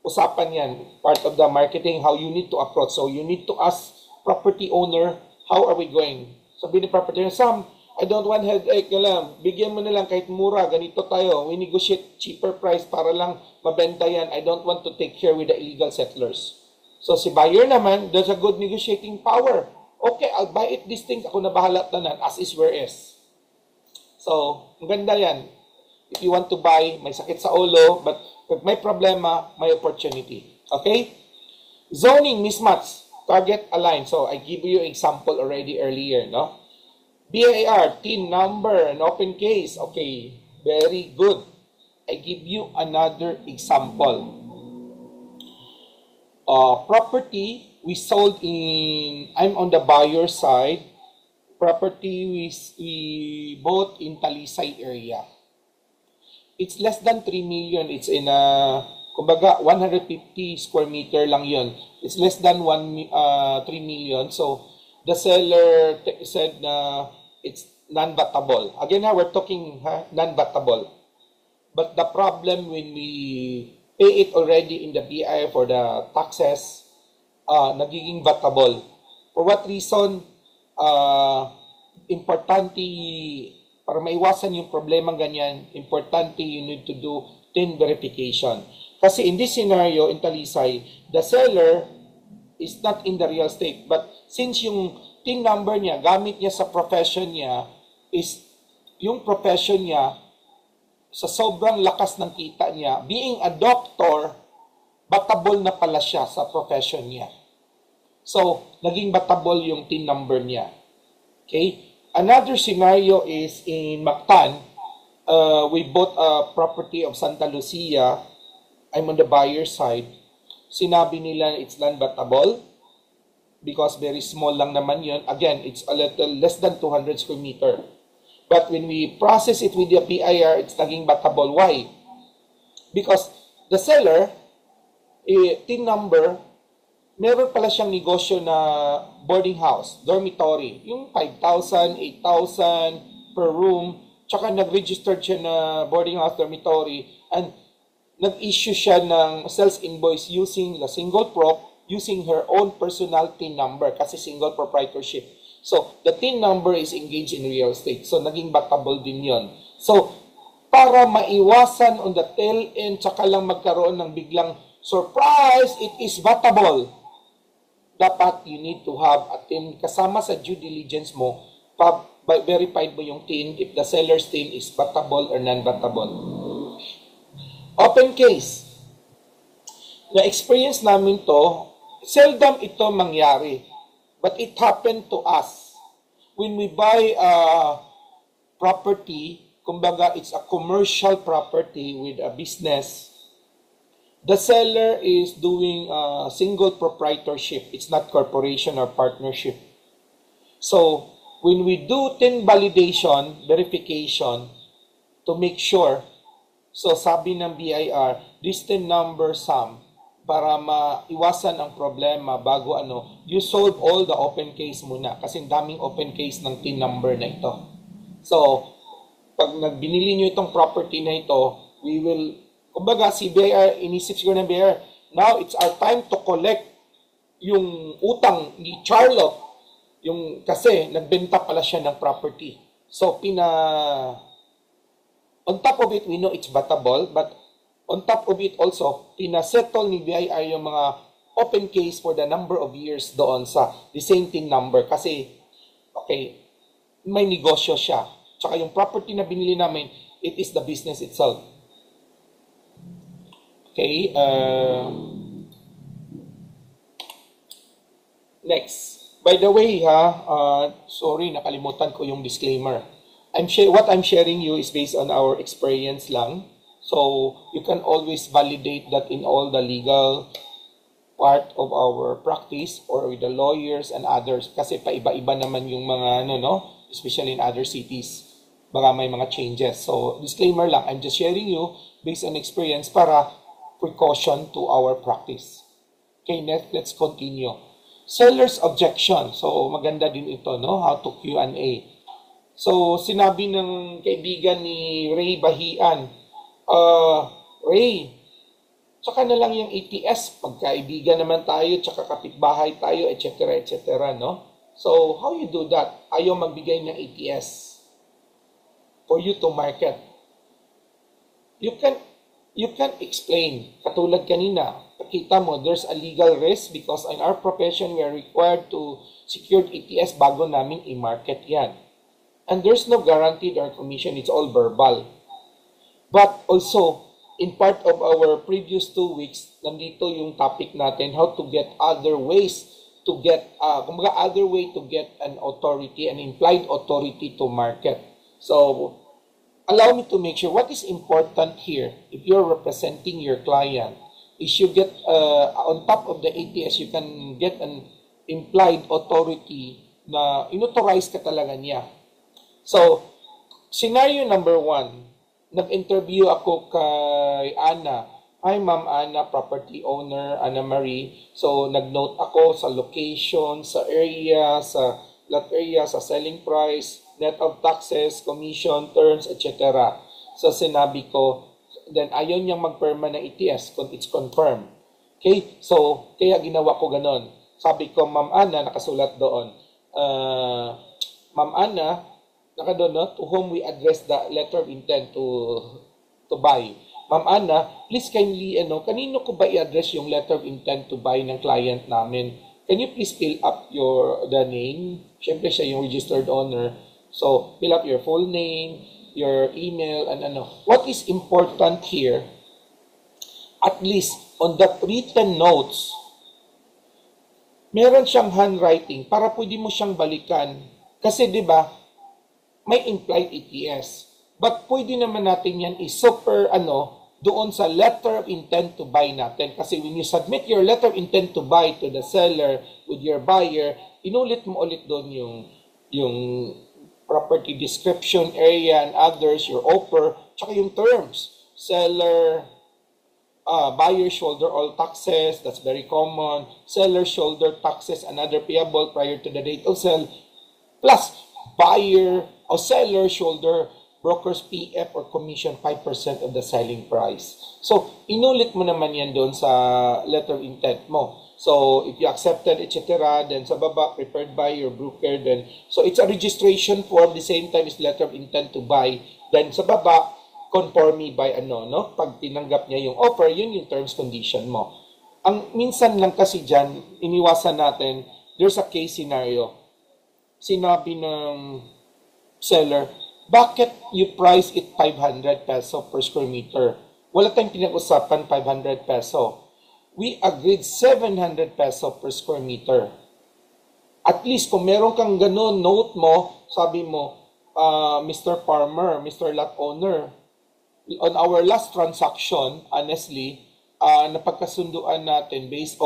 usapan yan. Part of the marketing, how you need to approach. So, you need to ask property owner, how are we going? Sabi ni property owner, Sam, I don't want headache na lang. Bigyan mo na lang kahit mura. Ganito tayo. We negotiate cheaper price para lang mabenta yan. I don't want to take care with the illegal settlers. So, si buyer naman, there's a good negotiating power. Okay, I'll buy it these things. Ako na bahala tanan, as is where is. So, ang ganda yan. If you want to buy, may sakit sa ulo, but pag may problema, may opportunity. Okay? Zoning mismatch, target aligned. So, I give you example already earlier, no? BIR, TIN number, an open case. Okay, very good. I give you another example. Property, we sold in, I'm on the buyer side. Property we bought in Talisay area. It's less than 3 million. It's in a, kumbaga, 150 square meter lang yun. It's less than 3 million. So, the seller said na it's non-battable. Again, we're talking non-battable. But the problem when we pay it already in the BI for the taxes, nagiging battable. For what reason? Importante, para maiwasan yung problema ganyan, importante you need to do TIN verification. Kasi in this scenario, in Talisay, the seller is not in the real estate. But since yung TIN number niya, gamit niya sa profession niya, is yung profession niya, sa sobrang lakas ng kita niya, being a doctor, battable na pala siya sa profession niya. So, naging battable yung TIN number niya. Okay? Another scenario is in Mactan. We bought a property of Santa Lucia. I'm on the buyer side. Sinabi nila it's non-battable because very small lang naman yun. Again, it's a little less than 200 square meter. But when we process it with the PIR, it's naging battable. Why? Because the seller, TIN number, meron pala siyang negosyo na boarding house, dormitory. Yung 5,000, 8,000 per room. Tsaka nag-registered siya na boarding house, dormitory. And nag-issue siya ng sales invoice using the single prop, using her own personal TIN number kasi single proprietorship. So, the TIN number is engaged in real estate. So, naging battable din yon. So, para maiwasan on the tail end, tsaka lang magkaroon ng biglang surprise, it is battable. Dapat you need to have a TIN kasama sa due diligence mo, verified mo yung TIN if the seller's TIN is battable or non-battable. Open case. Na-experience namin to, seldom ito mangyari. But it happened to us. When we buy a property, kumbaga it's a commercial property with a business, the seller is doing a single proprietorship. It's not corporation or partnership. So, when we do TIN validation, verification, to make sure, so sabi ng BIR, this TIN number sum, para maiwasan ang problema bago you solve all the open case muna. Kasi daming open case ng TIN number na ito. So, pag nagbinili nyo itong property na ito, we will, kumbaga si BIR, inisip siguro ng BIR, now it's our time to collect yung utang ni Charlotte, yung kasi nagbenta pala siya ng property. So, on top of it, we know it's battable, but On top of it also, pinasettle ni BIR yung mga open case for the number of years doon sa dissenting number. Kasi, okay, may negosyo siya. Tsaka yung property na binili namin, it is the business itself. Okay, next. By the way, sorry, nakalimutan ko yung disclaimer. What I'm sharing you is based on our experience lang. So, you can always validate that in all the legal part of our practice or with the lawyers and others. Kasi paiba-iba naman yung mga, especially in other cities. Baka may mga changes. So, disclaimer lang, I'm just sharing you based on experience para precaution to our practice. Okay, let's continue. Seller's objection. So, maganda din ito, how to Q&A. So, sinabi ng kaibigan ni Ray Bahian, Ray, tsaka na lang yung ATS, pagkaibigan naman tayo, tsaka kapitbahay tayo, etc., etc., no? So, how you do that? Ayaw magbigay ng ATS for you to market. You can explain. Katulad kanina, kita mo, there's a legal risk because in our profession, we are required to secure ATS bago namin i-market yan. And there's no guaranteed or commission. It's all verbal. But also, in part of our previous 2 weeks, nandito yung topic natin, how to get other ways to get, other way to get an authority, an implied authority to market. So, allow me to make sure what is important here, if you're representing your client, is you get, on top of the ATS, you can get an implied authority na inauthorize ka talaga niya. So, scenario number 1, nag-interview ako kay Ana. Hi, Ma'am Ana, property owner, Ana Marie. So, nag-note ako sa location, sa area, sa lot area, sa selling price, net of taxes, commission, terms, etc. So, sinabi ko, then ayaw niyang magperma ng ETS kung it's confirmed. Okay? So, kaya ginawa ko ganon. Sabi ko, Ma'am Ana, nakasulat doon. Ma'am Ana, to whom we address the letter of intent to buy. Ma'am Ana, please kindly, kanino ko ba i-address yung letter of intent to buy ng client namin? Can you please fill up the name? Siyempre siya yung registered owner. So, fill up your full name, your email, and What is important here, at least on the written notes, meron siyang handwriting para pwede mo siyang balikan. Kasi, di ba, may implied ETS. But pwede naman natin yan i-super doon sa letter of intent to buy natin. Kasi when you submit your letter of intent to buy to the seller with your buyer, inulit mo ulit doon yung property description, area, and others, your offer, tsaka yung terms. Seller, buyer shoulder all taxes, that's very common. Seller shoulder taxes and other payable prior to the date of sale, plus buyer o seller shoulder broker's PF or commission 5% of the selling price. So, inulit mo naman yan doon sa letter of intent mo. So, if you accepted, etc., then sa baba, prepared by your broker, then, so it's a registration form, the same time is letter of intent to buy. Then sa baba, conform me by pag tinanggap niya yung offer, yun yung terms condition mo. Ang minsan lang kasi dyan, iniwasan natin, there's a case scenario. Sinabi ng seller, bakit you price it 500 peso per square meter? Wala tayong pinag-usapan 500 peso. We agreed 700 peso per square meter. At least kung meron kang ganun, note mo, sabi mo, Mr. Farmer, Mr. Lot Owner, on our last transaction, honestly, napagkasunduan natin based,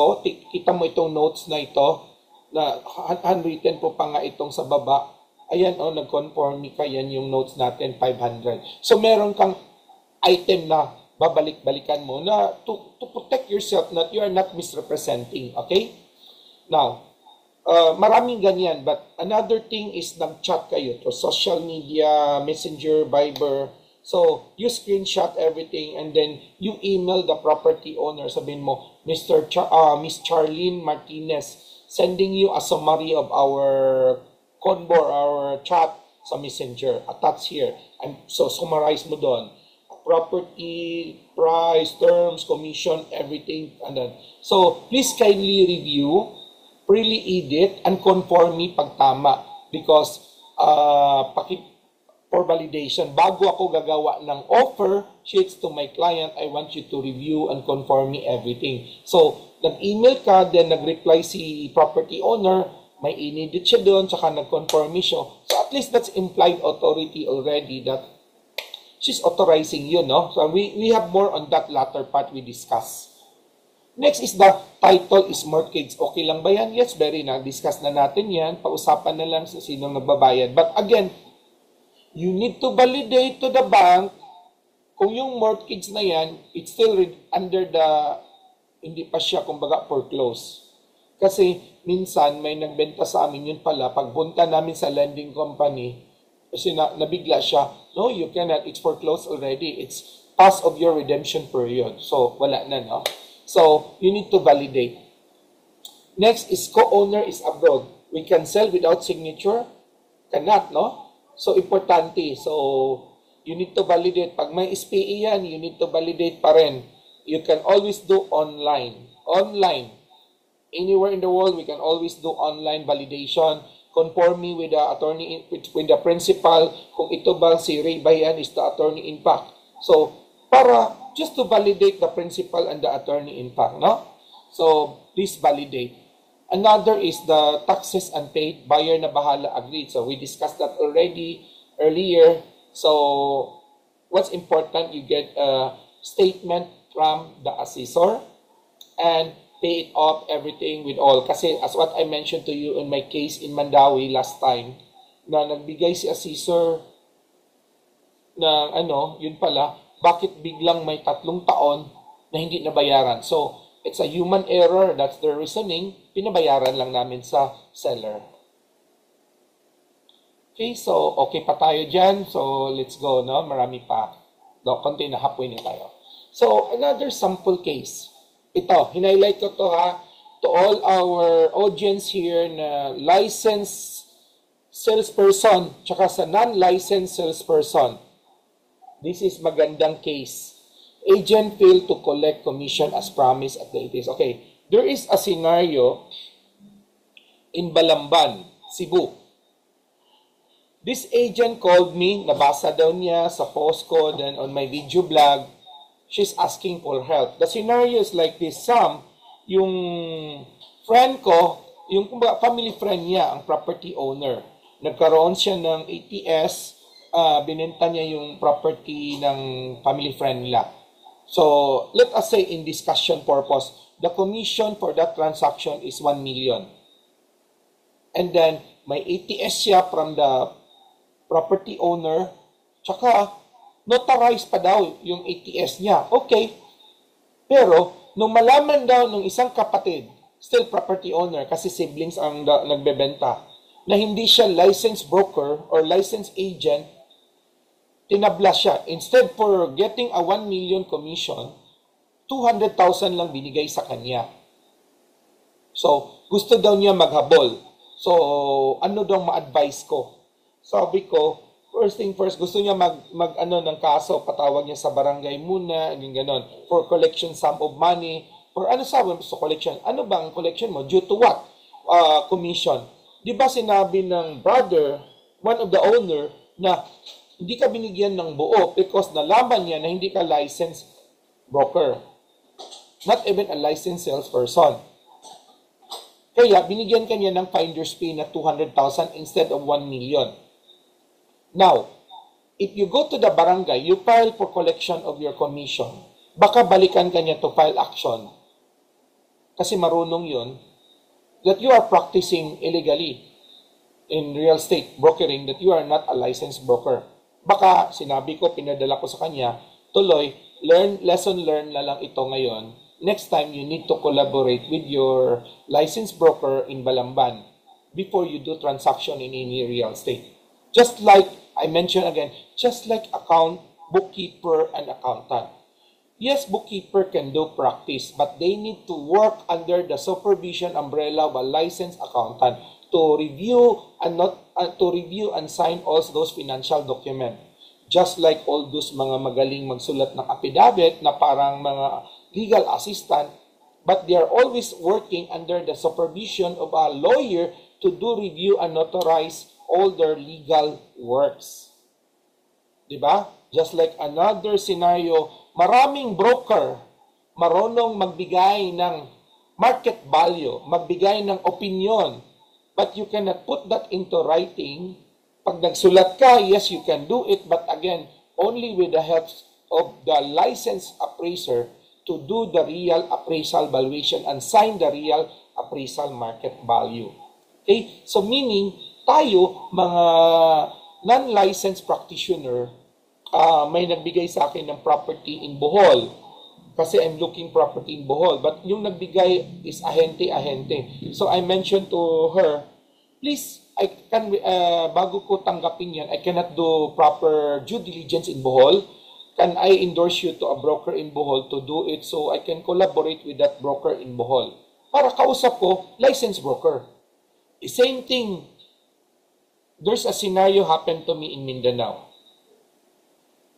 kita mo itong notes na ito, na handwritten po pa nga itong sa baba. Ayan, nag-conform ka, yan yung notes natin, 500. So, meron kang item na babalik-balikan mo na to protect yourself that you are not misrepresenting. Okay? Now, maraming ganyan. But another thing is nag-chat kayo to social media, Messenger, Viber. So, you screenshot everything and then you email the property owner. Sabihin mo, Miss Charlene Martinez, sending you a summary of our convo, our chat sa Messenger. Attach here. And so, summarize mo doon. property, price, terms, commission, everything. And then, so, please kindly review, freely edit, and conform me pag tama. Because, for validation, bago ako gagawa ng offer sheets to my client, I want you to review and conform me everything. So, nag-email ka, then nag-reply si property owner, may inedit siya doon, tsaka nag-conform me siya. So, at least that's implied authority already that she's authorizing you, no? So, we have more on that latter part we discuss. Next is the title is mortgage. Okay lang ba yan? Yes, very na. Discuss na natin yan. Pausapan na lang sa sinong nagbabayad. But again, you need to validate to the bank kung yung mortgage na yan, it's still under the, hindi pa siya, kumbaga, foreclose. Kasi minsan may nagbenta sa amin yun pala, pagpunta namin sa lending company, kasi nabigla siya, no, you cannot, it's foreclosed already, it's past of your redemption period. So, wala na, no? So, you need to validate. Next is co-owner is abroad. We can sell without signature? Cannot, no? So, importante. So, you need to validate. Pag may SPE yan, you need to validate pa rin. You can always do online. Online. Anywhere in the world, we can always do online validation. Conform me with the attorney, with the principal, kung ito ba si Ray Bayan is the attorney in fact. So, para just to validate the principal and the attorney in fact, no? So, please validate. Another is the taxes unpaid, buyer na bahala agreed. So, we discussed that already earlier. So, what's important, you get a statement from the assessor and pay it off everything with all. Kasi as what I mentioned to you in my case in Mandawi last time, na nagbigay si assessor ng yun pala, bakit biglang may 3 taon na hindi nabayaran. So, it's a human error, that's the reasoning, pinabayaran lang namin sa seller. Okay, so okay pa tayo dyan. So, let's go, no? Marami pa. No, konti na halfway na tayo. So, another sample case. Ito, hinighlight ko to ha, to all our audience here na licensed salesperson, tsaka sa non-licensed salesperson. This is magandang case. Agent failed to collect commission as promised at the ATS. Okay, there is a scenario in Balamban, Cebu. This agent called me, nabasa daw niya sa post ko, then on my video blog, she's asking for help. The scenario is like this. Yung friend ko, yung family friend niya, ang property owner, nagkaroon siya ng ATS, binenta niya yung property ng family friend nila. So, let us say in discussion purpose, the commission for that transaction is 1 million. And then, may ATS siya from the property owner, tsaka notarized pa daw yung ATS niya. Okay. Pero, nung malaman daw ng isang kapatid, still property owner, kasi siblings ang nagbebenta, na hindi siya licensed broker or licensed agent, tinabla siya. Instead for getting a 1 million commission, 200,000 lang binigay sa kanya. So, gusto daw niya maghabol. So, ano daw ma-advise ko? Sabi ko, first thing first, gusto niya ng kaso, patawag niya sa barangay muna, gano'n, for collection sum of money, or ano sabi mo sa collection? Ano bang collection mo? Due to what? Commission. Di ba sinabi ng brother, one of the owner, na hindi ka binigyan ng buo because nalaman niya na hindi ka licensed broker. Not even a licensed salesperson. Kaya binigyan ka niya ng finder's fee na 200,000 instead of 1 million. Now, if you go to the barangay, you file for collection of your commission, baka balikan ka niya to file action. Kasi marunong yun, that you are practicing illegally in real estate brokering, that you are not a licensed broker. Baka, sinabi ko, pinadala ko sa kanya, tuloy, lesson learned na lang ito ngayon. Next time, you need to collaborate with your licensed broker in Balamban before you do transaction in any real estate. Just like, I mentioned again, just like bookkeeper and accountant. Yes, bookkeeper can do practice, but they need to work under the supervision umbrella of a licensed accountant to review and sign all those financial documents. just like all those mga magaling magsulat ng affidavit na parang mga legal assistant, but they are always working under the supervision of a lawyer to do review and notarize all their legal works. Diba? Just like another scenario, maraming broker marunong magbigay ng market value, magbigay ng opinion, but you cannot put that into writing. Pag nagsulat ka, yes, you can do it, but again, only with the help of the licensed appraiser to do the real appraisal valuation and sign the real appraisal market value. Okay? So meaning, tayo, mga non-licensed practitioner, may nagbigay sa akin ng property in Bohol. Kasi I'm looking property in Bohol. But yung nagbigay is ahente-ahente. So I mentioned to her, please, I can bago ko tanggapin yan, I cannot do proper due diligence in Bohol. Can I endorse you to a broker in Bohol to do it so I can collaborate with that broker in Bohol? Para kausap ko, licensed broker. The same thing, there's a scenario happened to me in Mindanao.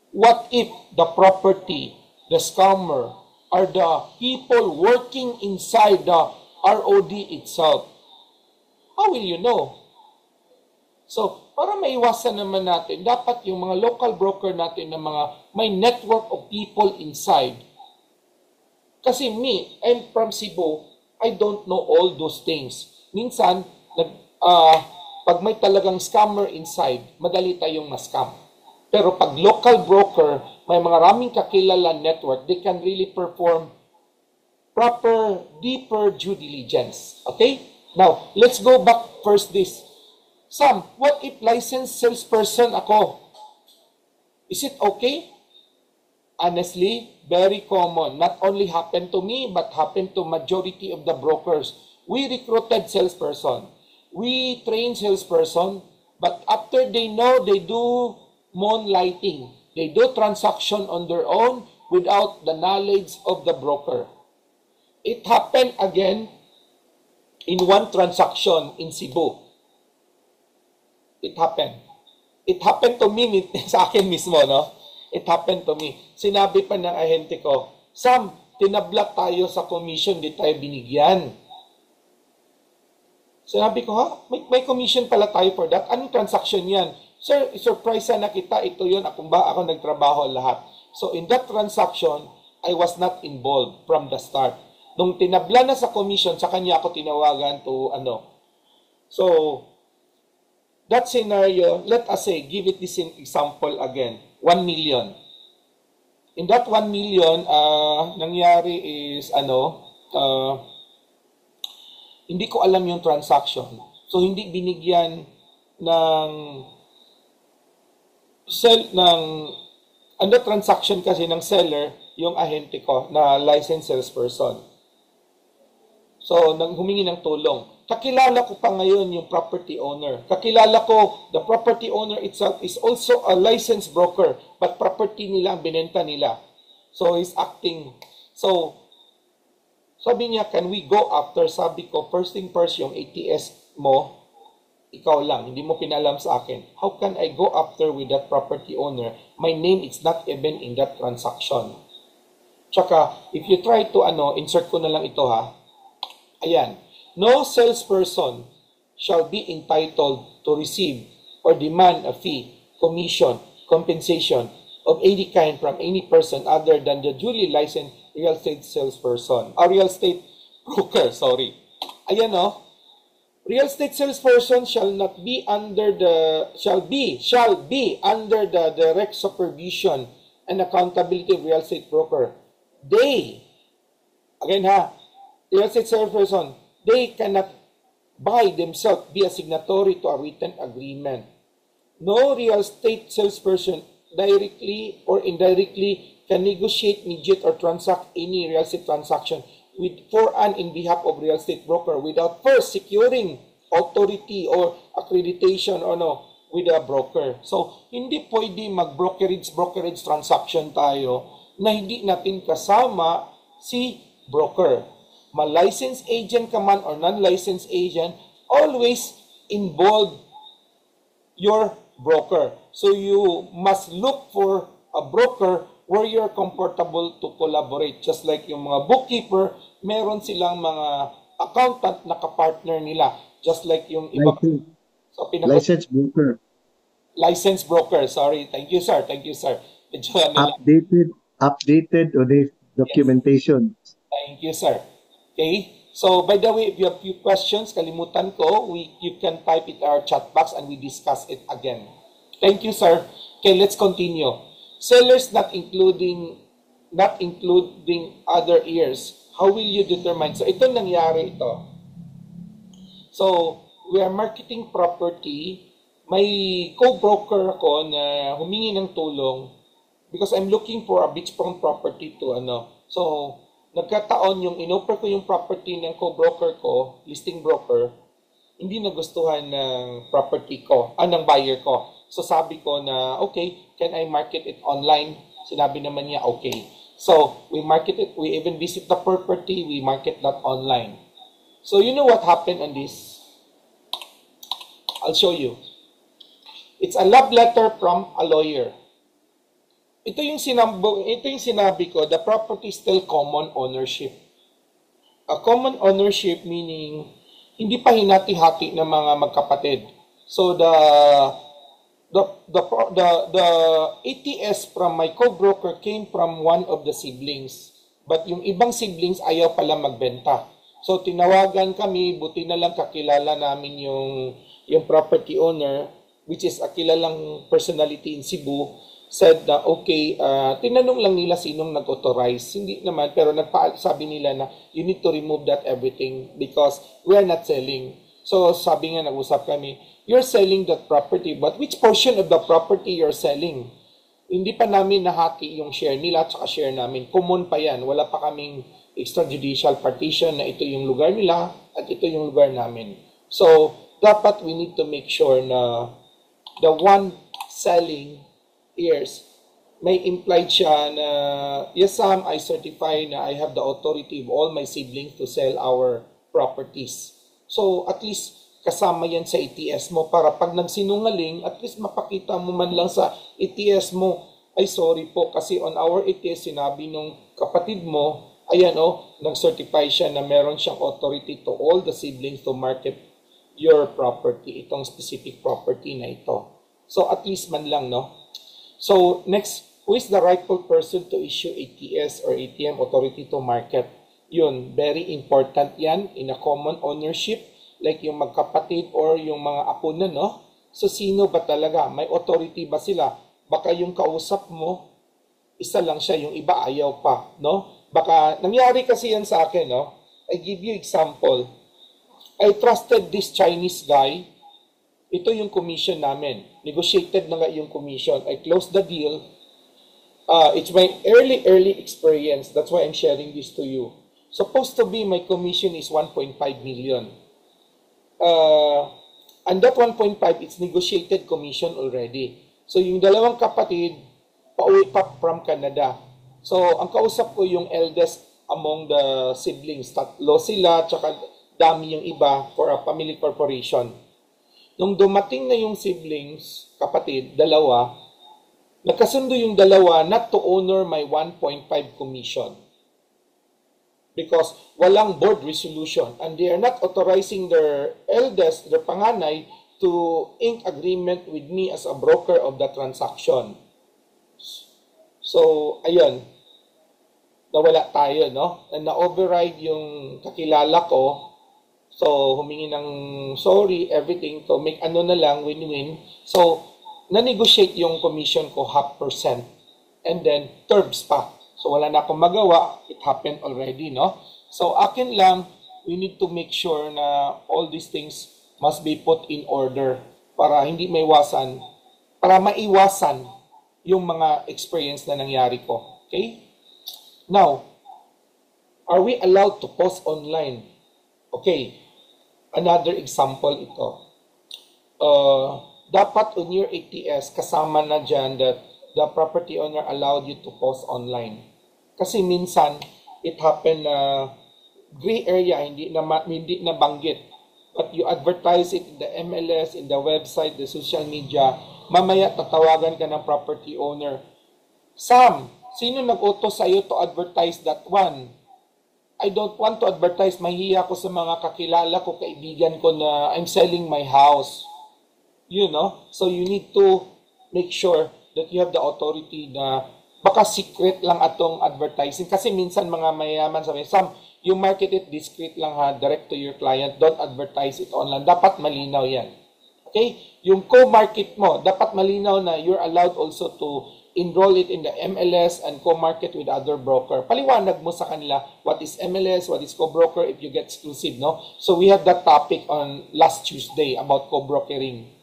What if the property, the scammer, are the people working inside the ROD itself? How will you know? So, para maiwasan naman natin, dapat yung mga local broker natin na mga may network of people inside. Kasi me, I'm from Cebu, I don't know all those things. Minsan, pag may talagang scammer inside, madali tayong ma-scam. Pero pag local broker, may mga raming kakilala network, they can really perform proper, deeper due diligence. Okay? Now, let's go back first this. Sam, what if licensed salesperson ako? Is it okay? Honestly, very common. Not only happened to me, but happened to majority of the brokers. We recruited salesperson. We train salesperson, but after they know, they do moonlighting. They do transaction on their own without the knowledge of the broker. It happened again in one transaction in Cebu. It happened. It happened to me, sa akin mismo, no? It happened to me. Sinabi pa ng ahente ko, Sam, tinablat tayo sa commission, di tayo binigyan. Sinabi ko, ha? May commission pala tayo for that? Anong transaction yan? Sir, surprise na kita, ito yun, ako nagtrabaho lahat. So in that transaction, I was not involved from the start. Nung tinabla na sa commission, sa kanya ako tinawagan to So, that scenario, let us say, give it this example again, 1 million. In that 1 million, nangyari is, hindi ko alam yung transaction. So, hindi binigyan ng under transaction kasi ng seller, yung ahente ko na licensed salesperson. So, humingi ng tulong. Kakilala ko pa ngayon yung property owner. Kakilala ko, the property owner itself is also a licensed broker, but property nila ang binenta nila. So, he's acting. So, sabi niya, can we go after? Sabi ko, first thing first, yung ATS mo, ikaw lang, hindi mo pinalam sa akin. How can I go after with that property owner? My name is not even in that transaction. Tsaka, if you try to, insert ko na lang ito ha. Ayan. No salesperson shall be entitled to receive or demand a fee, commission, compensation of any kind from any person other than the duly licensed real estate salesperson or real estate broker, sorry. Ayan real estate salesperson shall be under the direct supervision and accountability of real estate broker. They, again real estate salesperson, they cannot by themselves be a signatory to a written agreement. No real estate salesperson directly or indirectly can negotiate, mediate, or transact any real estate transaction for and in behalf of real estate broker without first securing authority or accreditation with a broker. So, hindi pwede mag-brokerage transaction tayo na hindi natin kasama si broker. Ma-licensed agent ka man or non-licensed agent, always involve your broker. So you must look for a broker where you're comfortable to collaborate. Just like yung mga bookkeeper, meron silang mga accountant na kapartner nila. Just like yung iba. License, So, license broker. license broker. Sorry. Thank you, sir. Thank you, sir. Medyo ano lang. Updated audit Yes. documentation. Thank you, sir. Okay? So, by the way, if you have few questions, kalimutan ko, you can type it in our chat box and we discuss it again. Thank you, sir. Okay, let's continue. Sellers not including other years. How will you determine? So, ito nangyari ito. So, we are marketing property. May co-broker ako na humingi ng tulong because I'm looking for a beachfront property to ano. So, nagkataon yung inoffer ko yung property ng co-broker ko, listing broker, hindi nagustuhan ng property ko, ng buyer ko. So sabi ko na, okay, can I market it online? Sinabi naman niya, okay. So we market it, we even visit the property, we market that online. So you know what happened on this? I'll show you. It's a love letter from a lawyer. Ito yung sinabi ko, the property is still common ownership. A common ownership meaning hindi pa hinati-hati ng mga magkapatid. So the ATS from my co-broker came from one of the siblings. But yung ibang siblings ayaw pala magbenta. So tinawagan kami, buti na lang kakilala namin yung property owner, which is a kilalang personality in Cebu, said na okay, tinanong lang nila sinong nag-authorize. Hindi naman, pero sabi nila na you need to remove that everything because we are not selling. So sabi nga, nag-usap kami, you're selling that property, but which portion of the property you're selling? Hindi pa namin nahati yung share nila at saka share namin. Common pa yan. Wala pa kaming extrajudicial partition na ito yung lugar nila at ito yung lugar namin. So, dapat we need to make sure na the one selling years, may implied siya na, yes, Sam, I certify na I have the authority of all my siblings to sell our properties. So, at least, kasama yan sa ATS mo para pag nagsinungaling, at least mapakita mo man lang sa ATS mo, ay sorry po, kasi on our ATS, sinabi nung kapatid mo, ayan nag-certify siya na meron siyang authority to all the siblings to market your property, itong specific property na ito. So, at least man lang, no? So, next, who is the rightful person to issue ATS or ATM, authority to market? Yun, very important yan in a common ownership, like yung magkapatid or yung mga apo na, no? So, sino ba talaga? May authority ba sila? Baka yung kausap mo, isa lang siya, yung iba ayaw pa, no? Baka, nangyari kasi yan sa akin, no? I give you example. I trusted this Chinese guy. Ito yung commission namin. Negotiated na nga yung commission. I closed the deal. It's my early experience. That's why I'm sharing this to you. Supposed to be my commission is 1.5 million. And that 1.5, it's negotiated commission already. So yung dalawang kapatid, pauwi pa from Canada. So ang kausap ko yung eldest among the siblings. Tatlo sila, tsaka dami yung iba for a family corporation. Nung dumating na yung siblings, kapatid, dalawa, nagkasundo yung dalawa not to honor my 1.5 commission. Because walang board resolution and they are not authorizing their eldest, their panganay, to ink agreement with me as a broker of the transaction. So, ayun, nawala tayo, no? And na-override yung kakilala ko. So, humingi ng sorry, everything to make ano na lang, win-win. So, na-negotiate yung commission ko 0.5%. And then, terms pa. So, wala na akong magawa. It happened already, no? So, akin lang, we need to make sure na all these things must be put in order para hindi maiwasan, para maiwasan yung mga experience na nangyari ko. Okay? Now, are we allowed to post online? Okay. Another example ito. Dapat on your ATS, kasama na dyan that the property owner allowed you to post online. Kasi minsan, it happened na gray area, hindi na banggit. But you advertise it in the MLS, in the website, the social media, mamaya tatawagan ka ng property owner. Sam, sino nag-utos sa'yo to advertise that one? I don't want to advertise. Mahiya ko sa mga kakilala ko, kaibigan ko na I'm selling my house. You know? So you need to make sure that you have the authority na baka secret lang atong advertising. Kasi minsan mga mayaman sabi, Sam, you market it discreet lang ha, direct to your client. Don't advertise it online. Dapat malinaw yan. Okay? Yung co-market mo, dapat malinaw na you're allowed also to enroll it in the MLS and co-market with other broker. Paliwanag mo sa kanila what is MLS, what is co-broker if you get exclusive, no? So we have that topic on last Tuesday about co-brokering.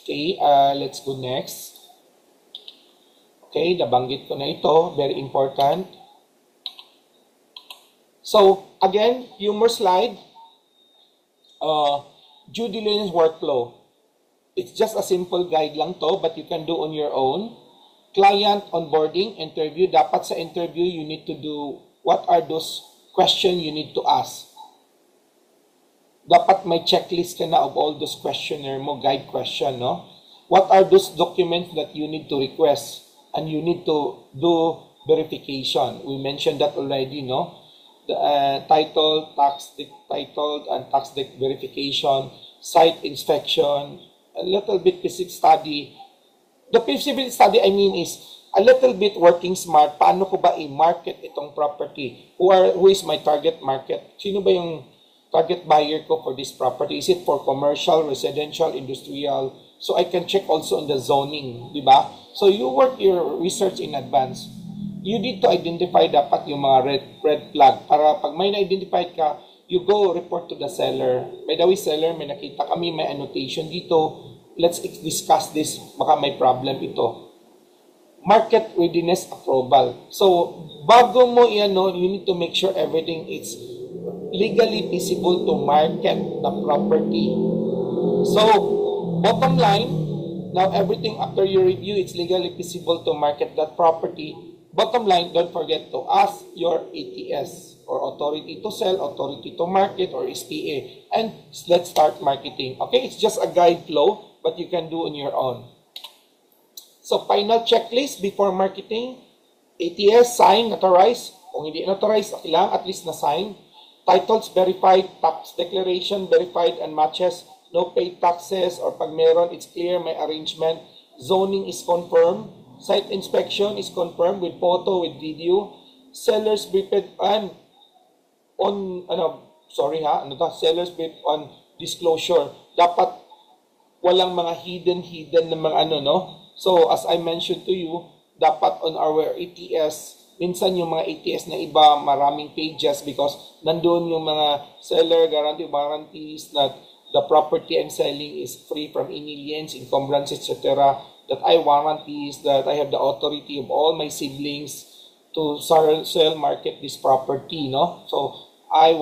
Okay, let's go next. Okay, nabanggit ko na ito. Very important. So, again, humor slide. Due diligence workflow. It's just a simple guide lang to, but you can do on your own. Client onboarding, interview. Dapat sa interview, you need to do what are those questions you need to ask. Dapat may checklist ka na of all those questionnaire mo, guide question, no? What are those documents that you need to request? And you need to do verification. We mentioned that already, no? The title, title and tax verification, site inspection, a little bit feasibility study. The feasibility study, I mean, is a little bit working smart. Paano ko ba i-market itong property? Who is my target market? Sino ba yung target buyer ko for this property? Is it for commercial, residential, industrial? So I can check also on the zoning, di ba? So you work your research in advance. You need to identify dapat yung mga red flag para pag may na-identify ka, you go report to the seller. By the way, seller, may nakita kami, may annotation dito. Let's discuss this. Baka may problem ito. Market readiness approval. So, bago mo i-ano, you need to make sure everything is legally feasible to market the property. So, bottom line, now everything after you review, it's legally feasible to market that property. Bottom line, don't forget to ask your ATS or authority to sell, authority to market, or SPA. And let's start marketing. Okay, it's just a guide flow, but you can do on your own. So, final checklist before marketing. ATS, sign, notarize. Kung hindi notarize, okay lang, at least na-sign. Titles verified, tax declaration verified and matches. No paid taxes, or pag meron, it's clear, may arrangement. Zoning is confirmed. Site inspection is confirmed with photo, with video. Seller's briefed and on, seller's briefed on disclosure. Dapat walang mga hidden na mga So, as I mentioned to you, dapat on our ATS, minsan yung mga ATS na iba, maraming pages because nandun yung mga seller guarantees that the property I'm selling is free from any liens, encumbrances, etc. That I warranties, that I have the authority of all my siblings to sell, market this property, no? So, I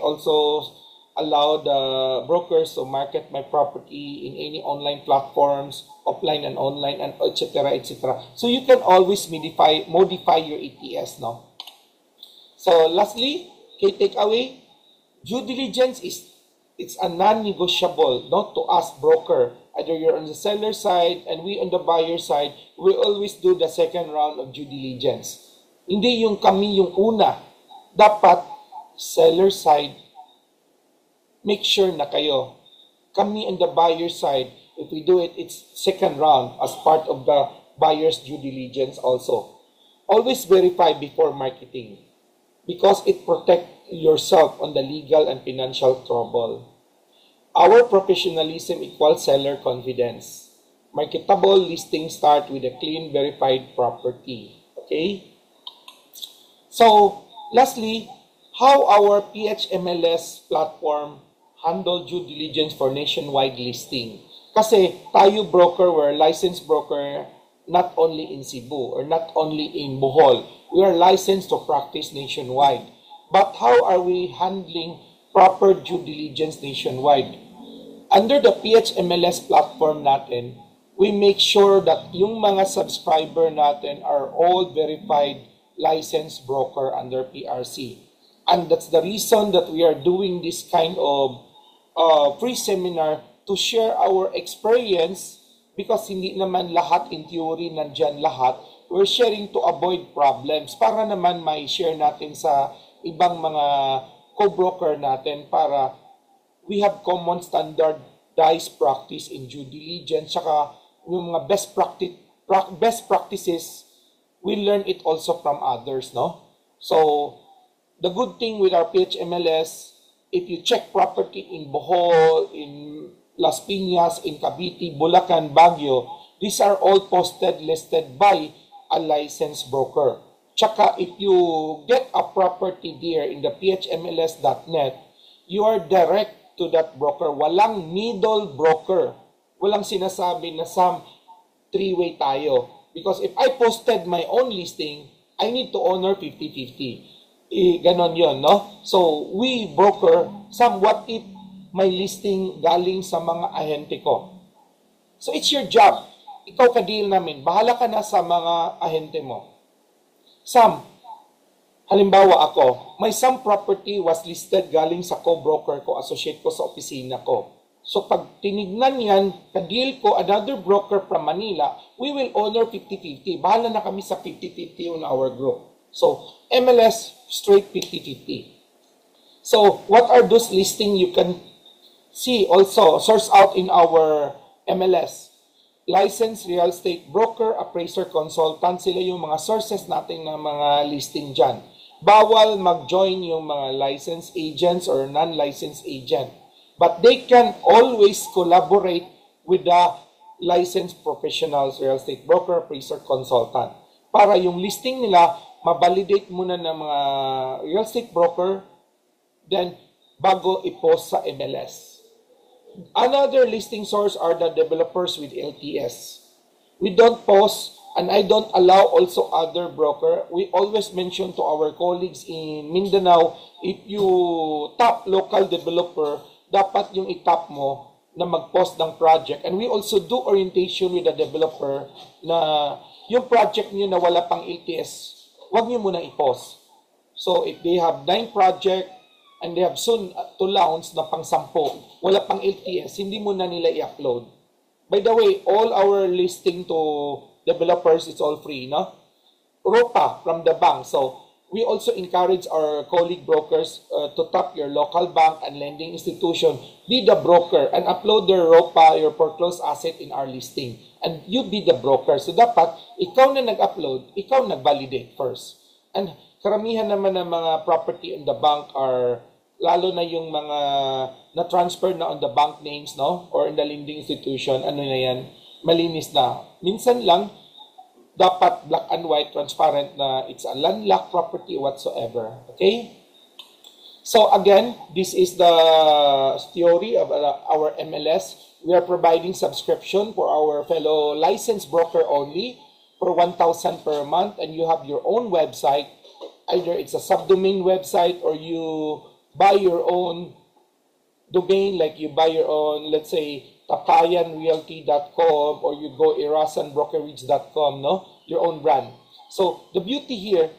also allow the brokers to market my property in any online platforms, offline and online, and etc. etc. So you can always modify your ATS, no? So lastly, key takeaway, due diligence it's a non-negotiable, not to ask broker. Either you're on the seller side and we on the buyer side, we always do the second round of due diligence. Hindi yung kami yung una. Dapat seller side, make sure na kayo. Kami on the buyer side, if we do it, it's second round as part of the buyer's due diligence also. Always verify before marketing because it protects yourself on the legal and financial trouble. Our professionalism equals seller confidence. Marketable listings start with a clean, verified property. Okay? So, lastly, how our PHMLS platform handle due diligence for nationwide listing. Kasi tayo broker, we're licensed broker not only in Cebu or not only in Bohol. We are licensed to practice nationwide. But how are we handling proper due diligence nationwide? Under the PHMLS platform natin, we make sure that yung mga subscriber natin are all verified licensed broker under PRC. And that's the reason that we are doing this kind of free seminar to share our experience because hindi naman lahat in theory nandyan lahat. We're sharing to avoid problems para naman may share natin sa ibang mga co-broker natin para we have common standardized practice in due diligence, saka yung mga best practices, we learn it also from others, no? So, the good thing with our PHMLS, if you check property in Bohol, in Las Piñas, in Cavite, Bulacan, Baguio, these are all posted, listed by a licensed broker. Tsaka, if you get a property there in the phmls.net, you are direct to that broker. Walang middle broker. Walang sinasabi na some three-way tayo. Because if I posted my own listing, I need to honor 50-50. Ganon yun, no? So, we broker, what if may listing galing sa mga ahente ko? So, it's your job. Ikaw ka-deal namin. Bahala ka na sa mga ahente mo. Halimbawa ako, may some property was listed galing sa co-broker ko, associate ko sa opisina ko. So, pag tinignan yan, ka-deal ko, another broker from Manila, we will honor 50-50. Bahala na kami sa 50-50 on our group. So, MLS, straight 50-50. So, what are those listings you can see also, source out in our MLS? Licensed real estate broker, appraiser, consultant, sila yung mga sources natin ng mga listing dyan. Bawal mag-join yung mga licensed agents or non-licensed agent. But they can always collaborate with the licensed professionals, real estate broker, appraiser, consultant. Para yung listing nila, mabalidate muna ng mga real estate broker, then bago i-post sa MLS. Another listing source are the developers with LTS. We don't post, and I don't allow also other broker. We always mention to our colleagues in Mindanao, if you top local developer, dapat yung itap mo na mag-post ng project. And we also do orientation with the developer na yung project niyo na wala pang LTS, huwag niyo muna i-post. So, if they have 9 project and they have soon to launch na pang 10, wala pang LTS, hindi muna nila i-upload. By the way, all our listing to developers, it's all free, no? ROPA from the bank. So, we also encourage our colleague brokers to tap your local bank and lending institution. Be the broker and upload their ROPA, your foreclosed asset in our listing. And you be the broker. So dapat, ikaw na nag-upload, ikaw nag-validate first. And karamihan naman ng mga property in the bank are, lalo na yung mga na-transfer na on the bank names, no? Or in the lending institution, ano na yan, malinis na. Minsan lang, dapat black and white, transparent na it's a landlocked property whatsoever. Okay? So again, this is the theory of our MLS. We are providing subscription for our fellow licensed broker only for 1,000 per month, and you have your own website. Either it's a subdomain website or you buy your own domain, like you buy your own, let's say, tapayanrealty.com or you go erasanbrokerage.com, no? Your own brand. So, the beauty here,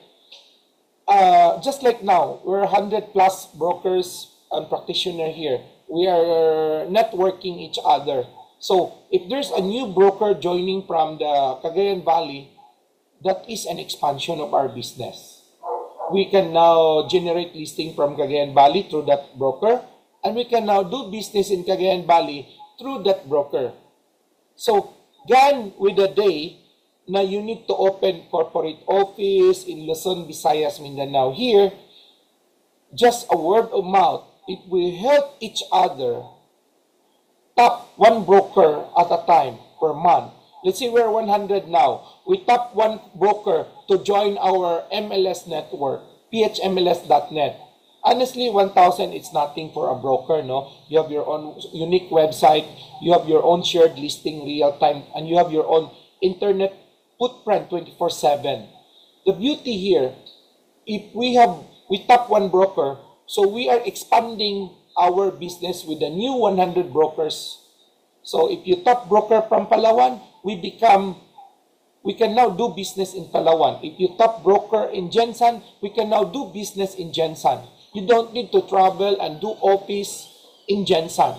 just like now, we're 100 plus brokers and practitioners here. We are networking each other. So, if there's a new broker joining from the Cagayan Valley, that is an expansion of our business. We can now generate listing from Cagayan Valley through that broker, and we can now do business in Cagayan Valley through that broker. So, gone with the day na you need to open corporate office in Luzon, Visayas, Mindanao. Here, just a word of mouth, if we help each other, top one broker at a time per month. Let's say we're 100 now. We top one broker to join our MLS network, phmls.net. Honestly, 1,000 it's nothing for a broker, no? You have your own unique website, you have your own shared listing real time, and you have your own internet footprint 24/7. The beauty here, if we top one broker, so we are expanding our business with the new 100 brokers. So if you top broker from Palawan, we can now do business in Palawan. If you top broker in Gensan, we can now do business in Gensan. You don't need to travel and do office in Gensan.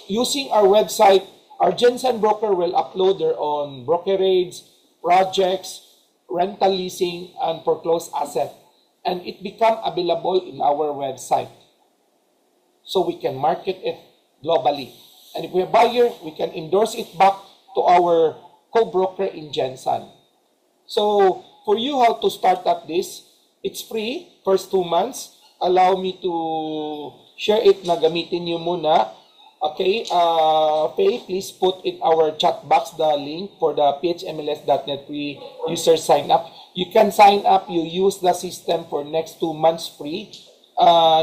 using our website, our Jensen broker will upload their own brokerage, projects, rental leasing, and foreclosed asset. And it become available in our website. So we can market it globally. And if we have buyer, we can endorse it back to our co-broker in Jensen. So for you, how to start up this, it's free, first 2 months. Allow me to share it na gamitin nyo muna. Okay, Faye, please put in our chat box the link for the phmls.net free user sign up. You can sign up, you use the system for next 2 months free.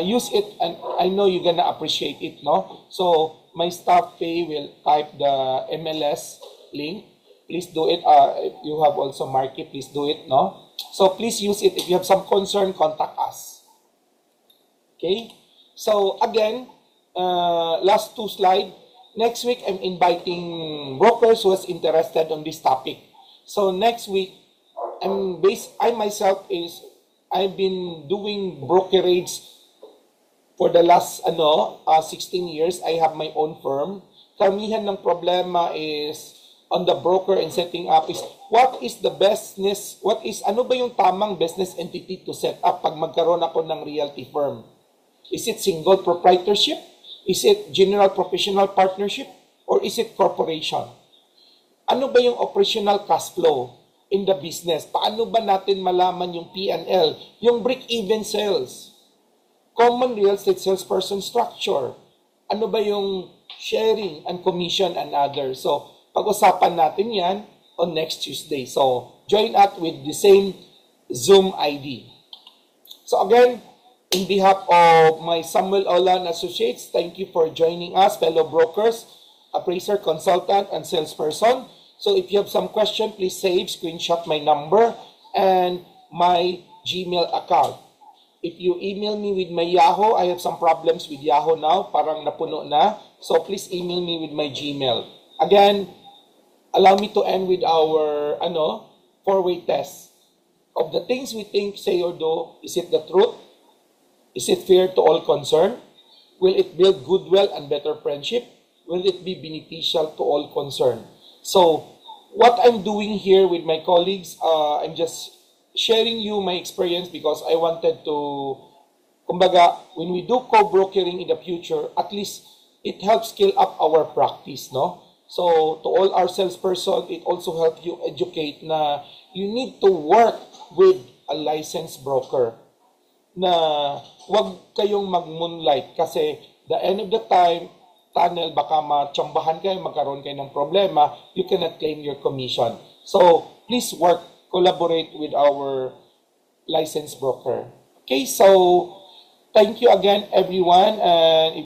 Use it, and I know you're gonna appreciate it, no? So my staff, Faye, will type the MLS link. Please do it. If you have also market, please do it, no? So please use it. If you have some concern, contact us. Okay? So again, last 2 slides. Next week, I'm inviting brokers who is interested on this topic. So next week, I've been doing brokerage for the last 16 years. I have my own firm. Karamihan ng problema is on the broker and setting up is ano ba yung tamang business entity to set up pag magkaroon ako ng realty firm? Is it single proprietorship? Is it general professional partnership? Or is it corporation? Ano ba yung operational cash flow in the business? Paano ba natin malaman yung P&L? Yung break-even sales? Common real estate salesperson structure? Ano ba yung sharing and commission and others? So, pag-usapan natin yan on next Tuesday. So, join us with the same Zoom ID. So again, in behalf of my Samuel Olan Associates, thank you for joining us, fellow brokers, appraiser, consultant, and salesperson. So if you have some question, please save, screenshot my number and my Gmail account. If you email me with my Yahoo, I have some problems with Yahoo now, parang napuno na. So please email me with my Gmail. Again, allow me to end with our 4-way test. Of the things we think, say, or do, is it the truth? Is it fair to all concerned? Will it build goodwill and better friendship? Will it be beneficial to all concerned? So, what I'm doing here with my colleagues, I'm just sharing you my experience because I wanted to, kumbaga, when we do co-brokering in the future, at least it helps scale up our practice, no? So, to all our salesperson, it also helps you educate na you need to work with a licensed broker. Na wag kayong mag-moonlight kasi the end of the tunnel, baka matsambahan kayo, magkaroon kayo ng problema, you cannot claim your commission. So, please collaborate with our licensed broker. Okay, so, thank you again, everyone. And